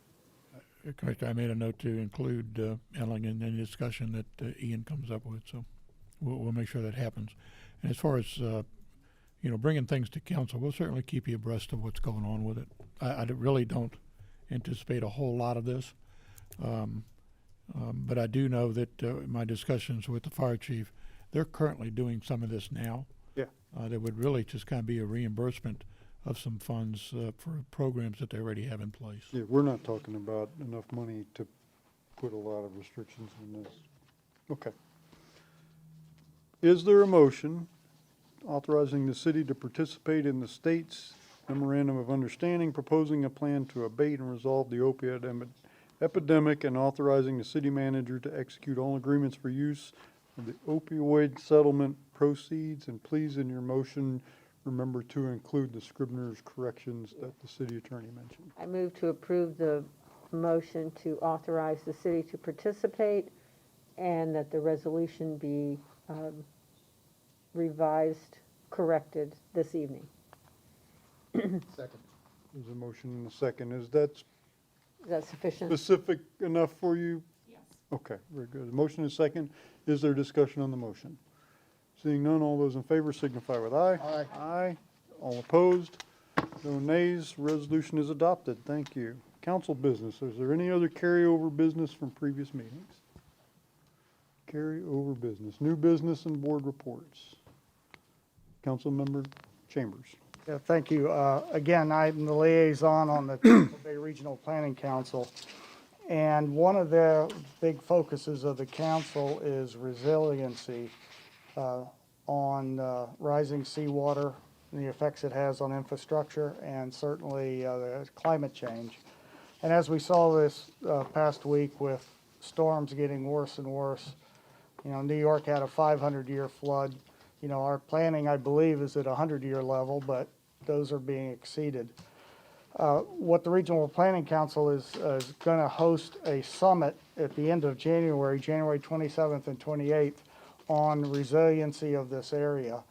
Correct. I made a note to include Elling in any discussion that Ian comes up with, so we'll make sure that happens. And as far as bringing things to council, we'll certainly keep you abreast of what's going on with it. I really don't anticipate a whole lot of this, but I do know that my discussions with the fire chief, they're currently doing some of this now. Yeah. That would really just kind of be a reimbursement of some funds for programs that they already have in place. Yeah, we're not talking about enough money to put a lot of restrictions on this. Okay. Is there a motion authorizing the city to participate in the state's memorandum of understanding, proposing a plan to abate and resolve the opioid epidemic, and authorizing the city manager to execute all agreements for use of the opioid settlement proceeds? And please, in your motion, remember to include the Scribner's corrections that the city attorney mentioned. I move to approve the motion to authorize the city to participate and that the resolution be revised, corrected this evening. Second. There's a motion and a second. Is that Is that sufficient? specific enough for you? Yes. Okay, very good. A motion and a second. Is there discussion on the motion? Seeing none, all those in favor signify with aye. Aye. Aye. All opposed? No nays. Resolution is adopted. Thank you. Council business. Is there any other carryover business from previous meetings? Carryover business. New business and board reports. Councilmember Chambers. Yeah, thank you. Again, I'm the liaison on the Tampa Bay Regional Planning Council. And one of the big focuses of the council is resiliency on rising seawater and the effects it has on infrastructure and certainly the climate change. And as we saw this past week with storms getting worse and worse, you know, New York had a 500-year flood. You know, our planning, I believe, is at a 100-year level, but those are being exceeded. What the Regional Planning Council is going to host a summit at the end of January, January 27th and 28th, on resiliency of this area.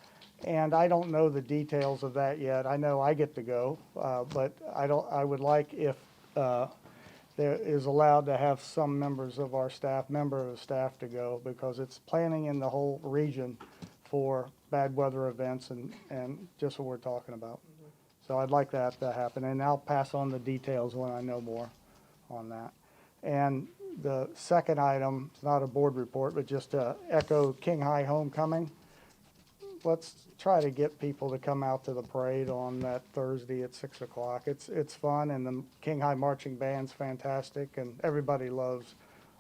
And I don't know the details of that yet. I know I get to go, but I would like if there is allowed to have some members of our staff, member of the staff to go, because it's planning in the whole region for bad weather events and just what we're talking about. So I'd like that to happen, and I'll pass on the details when I know more on that. And the second item, it's not a board report, but just to echo King High Homecoming. Let's try to get people to come out to the parade on that Thursday at 6 o'clock. It's fun, and the King High Marching Band's fantastic, and everybody loves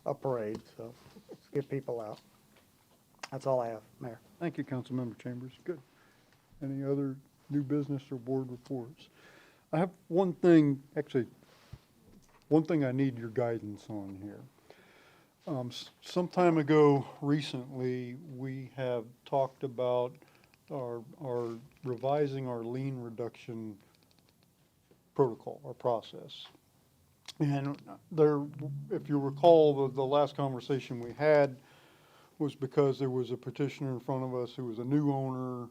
a parade, so let's get people out. That's all I have, Mayor. Thank you, Councilmember Chambers. Good. Any other new business or board reports? I have one thing, actually, one thing I need your guidance on here. Some time ago, recently, we have talked about our revising our lien reduction protocol, our process. And there, if you recall, the last conversation we had was because there was a petitioner in front of us who was a new owner,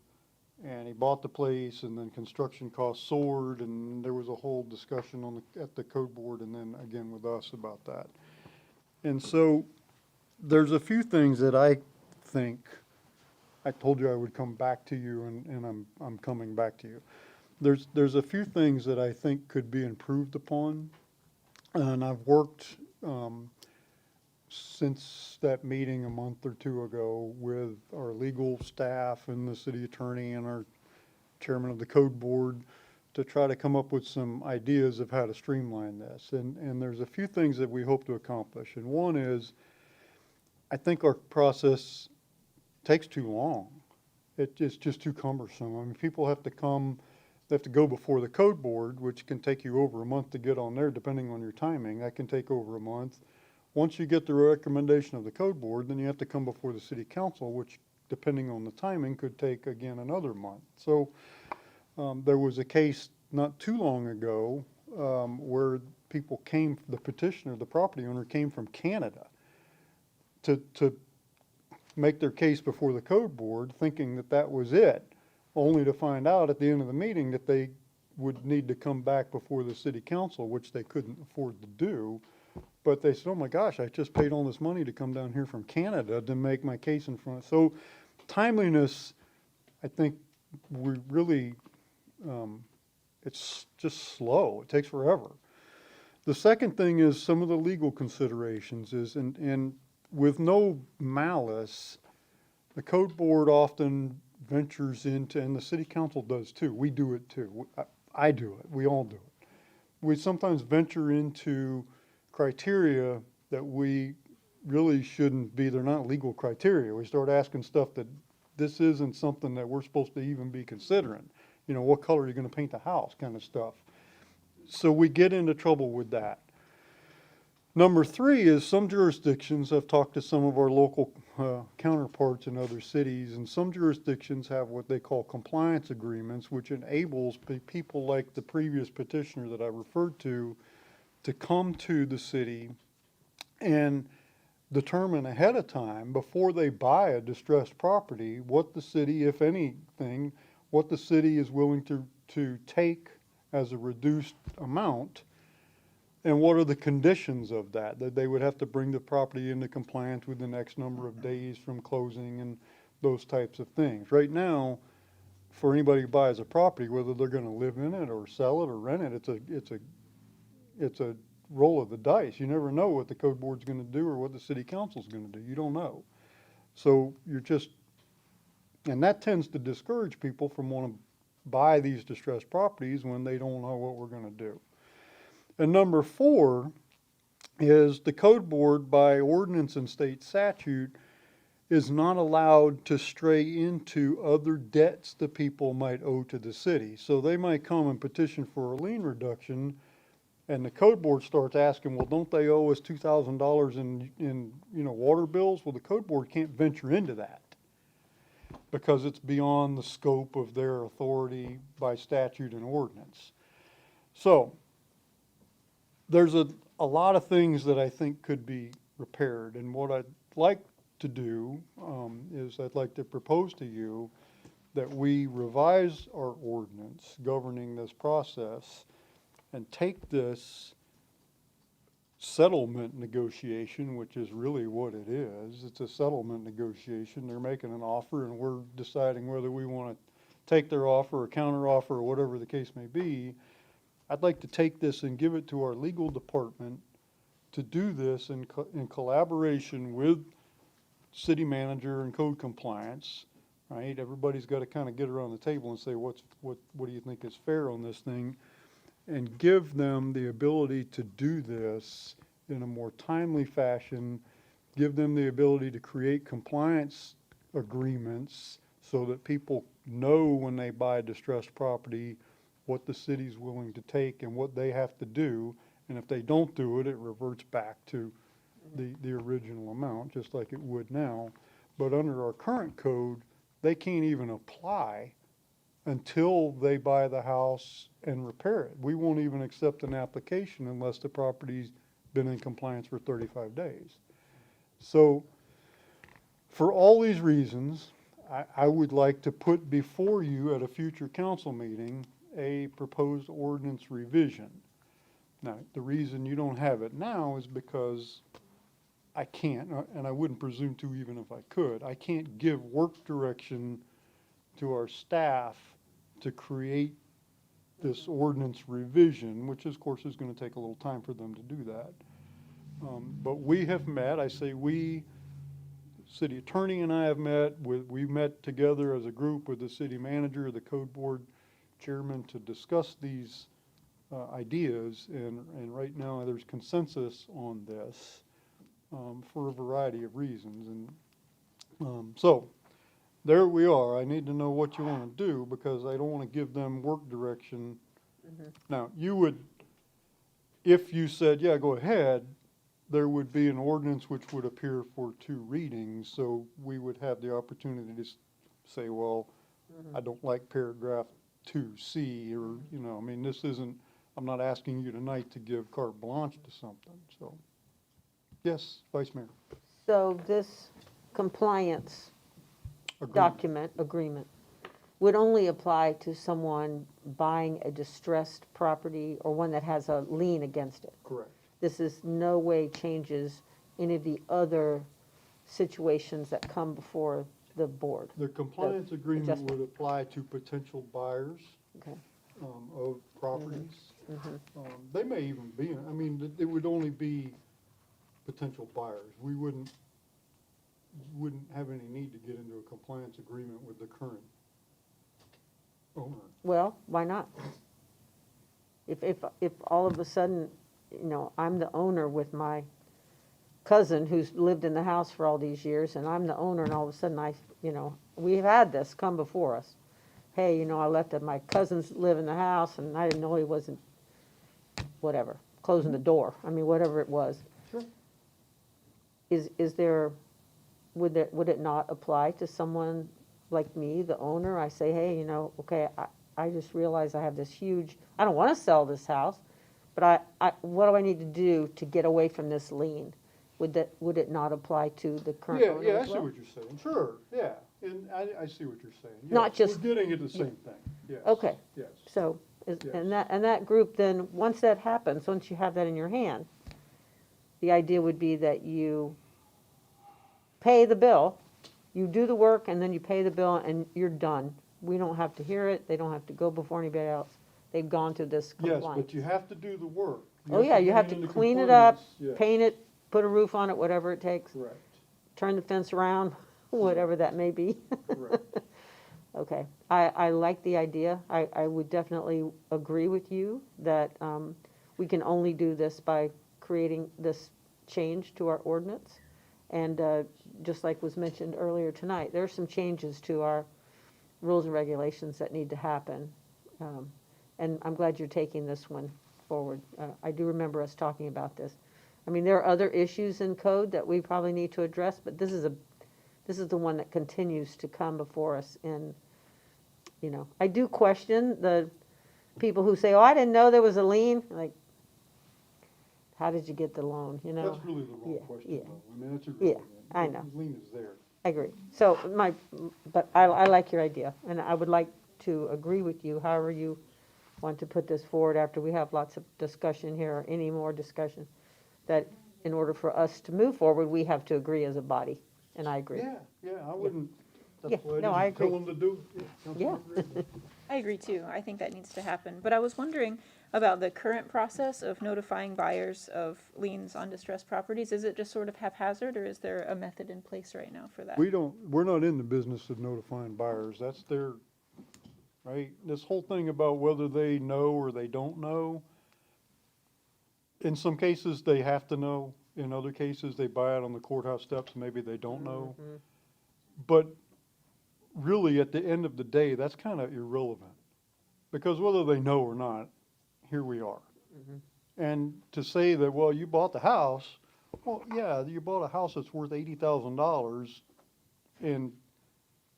and he bought the place, and then construction costs soared, and there was a whole discussion on at the code board, and then again with us about that. And so there's a few things that I think, I told you I would come back to you, and I'm coming back to you. There's a few things that I think could be improved upon, and I've worked since that meeting a month or two ago with our legal staff and the city attorney and our chairman of the code board to try to come up with some ideas of how to streamline this. And there's a few things that we hope to accomplish. And one is, I think our process takes too long. It's just too cumbersome. I mean, people have to come, they have to go before the code board, which can take you over a month to get on there, depending on your timing. That can take over a month. Once you get the recommendation of the code board, then you have to come before the city council, which, depending on the timing, could take, again, another month. So there was a case not too long ago where people came, the petitioner, the property owner, came from Canada to make their case before the code board, thinking that that was it, only to find out at the end of the meeting that they would need to come back before the city council, which they couldn't afford to do. But they said, oh my gosh, I just paid all this money to come down here from Canada to make my case in front. So timeliness, I think we really, it's just slow. It takes forever. The second thing is some of the legal considerations is, and with no malice, the code board often ventures into, and the city council does too. We do it too. I do it. We all do it. We sometimes venture into criteria that we really shouldn't be. They're not legal criteria. We start asking stuff that this isn't something that we're supposed to even be considering. You know, what color are you going to paint the house kind of stuff. So we get into trouble with that. Number 3 is some jurisdictions, I've talked to some of our local counterparts in other cities, and some jurisdictions have what they call compliance agreements, which enables people like the previous petitioner that I referred to come to the city and determine ahead of time, before they buy a distressed property, what the city, if anything, what the city is willing to take as a reduced amount, and what are the conditions of that they would have to bring the property into compliance within X number of days from closing and those types of things. Right now, for anybody who buys a property, whether they're gonna live in it or sell it or rent it, it's a roll of the dice. You never know what the code board's gonna do or what the city council's gonna do. You don't know. So and that tends to discourage people from wanting to buy these distressed properties when they don't know what we're gonna do. And number 4 is the code board, by ordinance and state statute, is not allowed to stray into other debts that people might owe to the city. So they might come and petition for a lien reduction, and the code board starts asking, well, don't they owe us $2,000 in water bills? Well, the code board can't venture into that because it's beyond the scope of their authority by statute and ordinance. So there's a lot of things that I think could be repaired, and what I'd like to do is I'd like to propose to you that we revise our ordinance governing this process and take this settlement negotiation, which is really what it is. It's a settlement negotiation. They're making an offer and we're deciding whether we want to take their offer or counter offer or whatever the case may be. I'd like to take this and give it to our legal department to do this in collaboration with city manager and code compliance, right? Everybody's got to kind of get around the table and say, what do you think is fair on this thing? And give them the ability to do this in a more timely fashion, give them the ability to create compliance agreements so that people know when they buy distressed property what the city's willing to take and what they have to do. And if they don't do it, it reverts back to the original amount, just like it would now. But under our current code, they can't even apply until they buy the house and repair it. We won't even accept an application unless the property's been in compliance for 35 days. So for all these reasons, I would like to put before you at a future council meeting a proposed ordinance revision. Now, the reason you don't have it now is because I can't, and I wouldn't presume to even if I could, I can't give work direction to our staff to create this ordinance revision, which of course is going to take a little time for them to do that. But we have met, I say we, city attorney and I have met, we met together as a group with the city manager, the code board chairman to discuss these ideas, and right now there's consensus on this for a variety of reasons. And so there we are. I need to know what you want to do because I don't want to give them work direction. Now, you would, if you said, yeah, go ahead, there would be an ordinance which would appear for 2 readings, so we would have the opportunity to say, well, I don't like paragraph 2C, or, I mean, this isn't, I'm not asking you tonight to give carte blanche to something, so. Yes, Vice Mayor. So this compliance agreement would only apply to someone buying a distressed property or one that has a lien against it. Correct. This is no way changes any of the other situations that come before the board. The compliance agreement would apply to potential buyers of properties. They may even be, I mean, it would only be potential buyers. We wouldn't have any need to get into a compliance agreement with the current owner. Well, why not? If all of a sudden, I'm the owner with my cousin who's lived in the house for all these years, and I'm the owner, and all of a sudden we've had this come before us. Hey, I let my cousins live in the house, and I didn't know he wasn't, whatever, closing the door. I mean, whatever it was. is there, would it not apply to someone like me, the owner? I say, hey, okay, I just realized I have this huge, I don't want to sell this house, but what do I need to do to get away from this lien? Would it not apply to the current Yeah, owner yeah, I as see well? what you're saying, sure, yeah, and I see what you're saying. Not Yes, just- we're getting at the same thing, yes. Okay. Yes. So, Yes. and that group then, once that happens, once you have that in your hand, the idea would be that you pay the bill, you do the work, and then you pay the bill, and you're done. We don't have to hear it, they don't have to go before anybody else. They've gone through this Yes, compliance. but you have to do the work. Oh, yeah, you get have it to into clean it up, compliance, yes. paint it, put a roof on it, whatever it takes. Correct, Turn the fence around, whatever that may be. correct. Okay, I like the idea. I would definitely agree with you that we can only do this by creating this change to our ordinance. And just like was mentioned earlier tonight, there are some changes to our rules and regulations that need to happen. And I'm glad you're taking this one forward. I do remember us talking about this. I mean, there are other issues in code that we probably need to address, but this is the one that continues to come before us. And, I do question the people who say, oh, I didn't know there was a lien. Like, how did you get the loan, That's really the wrong Yeah, question, yeah. though. I mean, it's Yeah, irrelevant. I know. The lien is there. I agree. So but I like your idea, and I would like to agree with you, however you want to put this forward after we have lots of discussion here, or any more discussion, that in order for us to move forward, we have to agree as a body, and I agree. Yeah, I wouldn't, Yeah, that's why no, I I didn't tell agree. them to do. Yeah. I agree too. I think that needs to happen. But I was wondering about the current process of notifying buyers of liens on distressed properties. Is it just sort of haphazard, or is there a method in place right now for that? We're not in the business of notifying buyers, that's their, right? This whole thing about whether they know or they don't know, in some cases, they have to know. In other cases, they buy it on the courthouse steps, maybe they don't know. But really, at the end of the day, that's kind of irrelevant. Because whether they know or not, here we are. And to say that, well, you bought the house, well, yeah, you bought a house that's worth $80,000 and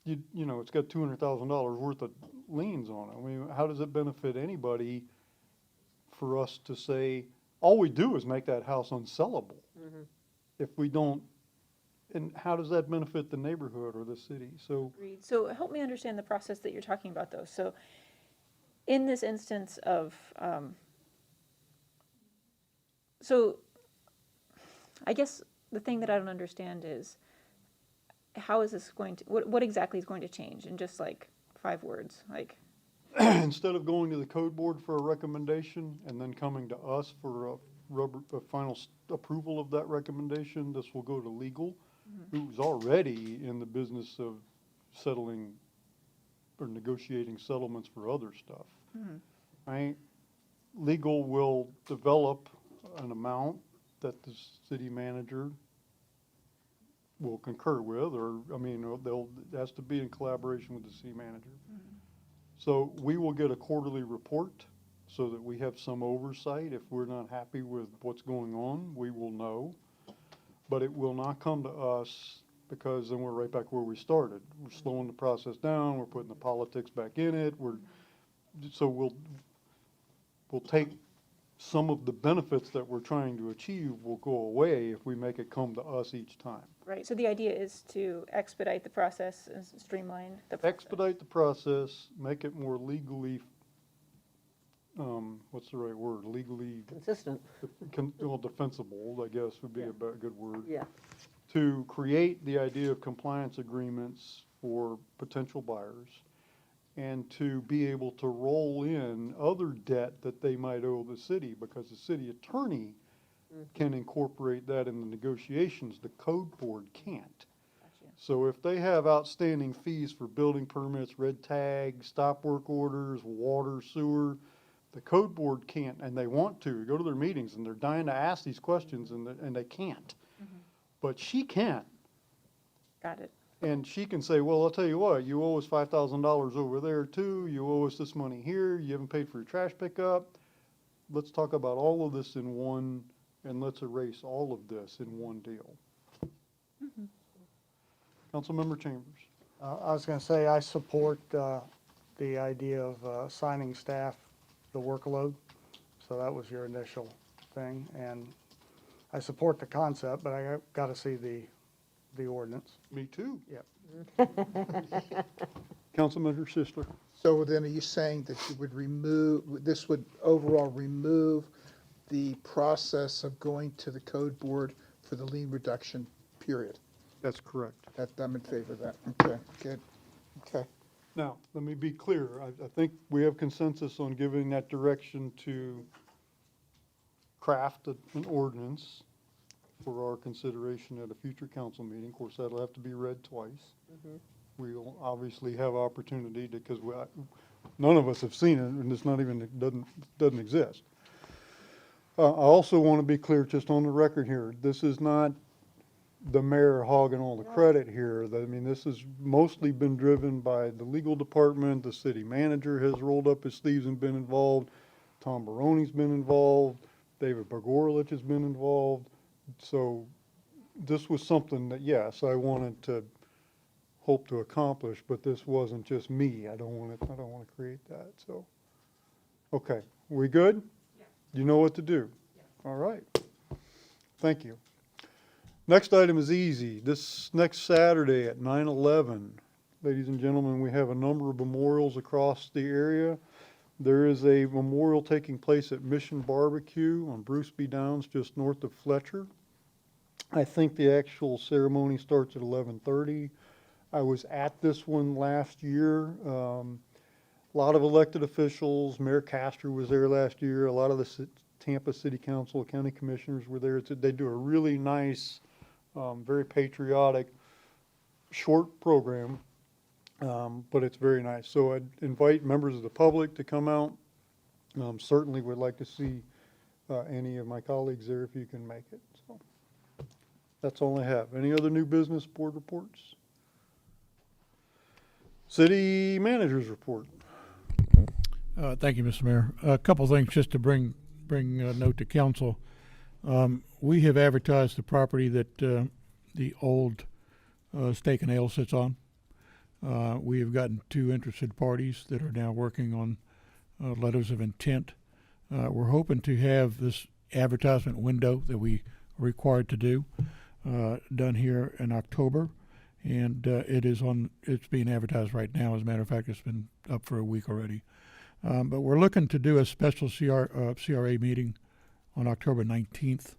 it's got $200,000 worth of liens on it. I mean, how does it benefit anybody for us to say, all we do is make that house unsellable? If we don't, and how does that benefit the neighborhood or the city? So, Agreed. So help me understand the process that you're talking about, though. So in this instance of, so I guess the thing that I don't understand is, how is this going to, what exactly is going to change in just like 5 words? Like, instead of going to the code board for a recommendation and then coming to us for a final approval of that recommendation, this will go to legal, who's already in the business of settling or negotiating settlements for other stuff. Right? Legal will develop an amount that the city manager will concur with, or, it has to be in collaboration with the city manager. So we will get a quarterly report so that we have some oversight. If we're not happy with what's going on, we will know. But it will not come to us, because then we're right back where we started. We're slowing the process down, we're putting the politics back in it, so we'll take some of the benefits that we're trying to achieve will go away if we make it come to us each time. right, so the idea is to expedite the process and streamline the process. Expedite the process, make it more legally, what's the right word, legally? Consistent. Defensible, I guess would be a good word. Yeah. To create the idea of compliance agreements for potential buyers, and to be able to roll in other debt that they might owe the city, because the city attorney can incorporate that in the negotiations, the code board can't. So if they have outstanding fees for building permits, red tag, stop work orders, water, sewer, the code board can't, and they want to go to their meetings, and they're dying to ask these questions, and they can't. But she can. Got it. And she can say, well, I'll tell you what, you owe us $5,000 over there too, you owe us this money here, you haven't paid for your trash pickup. Let's talk about all of this in one, and let's erase all of this in one deal. Councilmember Chambers. I was going to say, I support the idea of assigning staff the workload. So that was your initial thing. And I support the concept, but I got to see the ordinance. Me too. Yep. Councilmember Sisler. So then are you saying that you would remove, this would overall remove the process of going to the code board for the lien reduction period? That's correct. I'm in favor of that. Okay, good. Okay. Now, let me be clear. I think we have consensus on giving that direction to craft an ordinance for our consideration at a future council meeting. Of course, that'll have to be read twice. We'll obviously have opportunity because none of us have seen it, and it's not even, it doesn't exist. I also want to be clear, just on the record here, this is not the mayor hogging all the credit here. I mean, this has mostly been driven by the legal department. The city manager has rolled up his sleeves and been involved. Tom Baroni's been involved. David Bagorlich has been involved. So this was something that, yes, I wanted to hope to accomplish, but this wasn't just me. I don't want to create that. So, okay, we good? Yeah. You know what to do. Yeah. All right. Thank you. Next item is easy. This next Saturday at 9/11, ladies and gentlemen, we have a number of memorials across the area. There is a memorial taking place at Mission Barbecue on Bruce B. Downs, just north of Fletcher. I think the actual ceremony starts at 11:30. I was at this one last year. A lot of elected officials. Mayor Castor was there last year. A lot of the Tampa City Council, county commissioners were there. They do a really nice, very patriotic, short program, but it's very nice. So I'd invite members of the public to come out. Certainly would like to see any of my colleagues there if you can make it. So that's all I have. Any other new business board reports? City managers report. Thank you, Mr. Mayor. A couple things just to bring a note to council. We have advertised the property that the old Steak and Ale sits on. We have gotten 2 interested parties that are now working on letters of intent. We're hoping to have this advertisement window that we are required to do done here in October. And it's being advertised right now. As a matter of fact, it's been up for a week already. But we're looking to do a special CRA meeting on October 19th.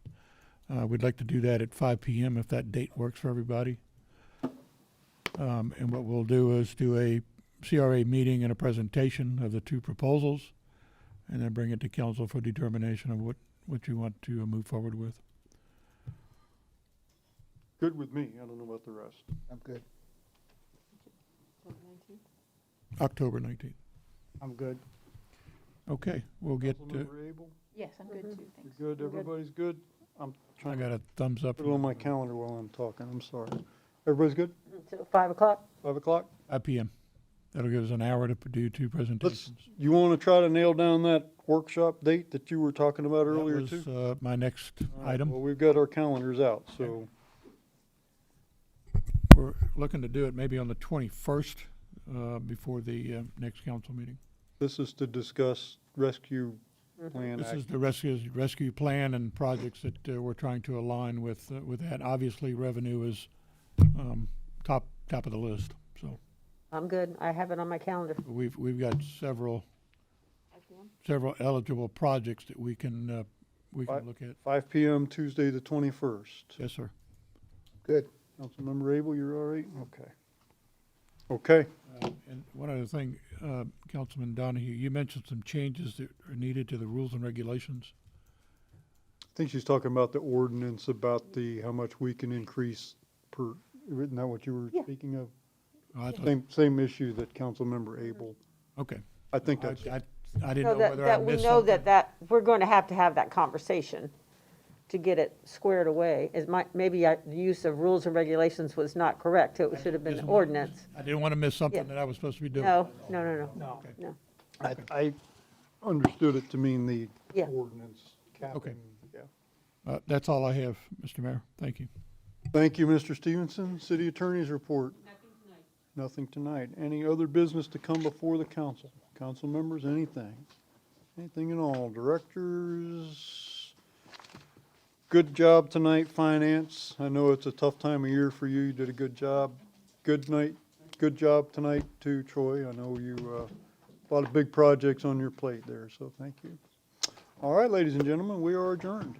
We'd like to do that at 5 p.m. if that date works for everybody. And what we'll do is do a CRA meeting and a presentation of the 2 proposals, and then bring it to council for determination of what you want to move forward with. Good with me. I don't know about the rest. I'm good. October 19th. I'm good. Okay, we'll get, Councilmember Abel? Yes, I'm good too, thanks. You're good? Everybody's good? I'm I trying got to a thumbs up. put it on my calendar while I'm talking. I'm sorry. Everybody's good? So 5 o'clock? 5 o'clock? 5 p.m. That'll give us an hour to do 2 presentations. You want to try to nail down that workshop date that you were talking about earlier That was too? my next All right, item. Well, we've got our calendars out, so We're looking to do it maybe on the 21st before the next council meeting. this is to discuss rescue plan. This is act- the rescue plan and projects that we're trying to align with that. Obviously, revenue is top of the list. So I'm good. I have it on my calendar. we've got several eligible projects that we can look at. 5 p.m. Tuesday, the 21st. Yes, sir. Good. Councilmember Abel, you're all right? Okay. Okay. And one other thing, Councilman Donahue, you mentioned some changes that are needed to the rules and regulations. I think she's talking about the ordinance about how much we can increase per, isn't that what you were speaking of? Oh, I thought- Same issue that Councilmember Abel. Okay. I think that's. I didn't No, know that, whether I that we missed know something. that we're going to have that conversation to get it squared away. Maybe the use of rules and regulations was not correct. It should have been Just- ordinance. I didn't want to miss something Yeah. that I was supposed to be doing. No. Okay. I understood it to mean the Yeah. ordinance capping. Okay. Yeah. That's all I have, Mr. Mayor. Thank you. Thank you, Mr. Stevenson. City Attorney's report. Nothing tonight. Any other business to come before the council? Council members, anything? Anything at all? Directors? Good job tonight, finance. I know it's a tough time of year for you. You did a good job. Good night. Good job tonight too, Troy. I know you, a lot of big projects on your plate there, so thank you. All right, ladies and gentlemen, we are adjourned.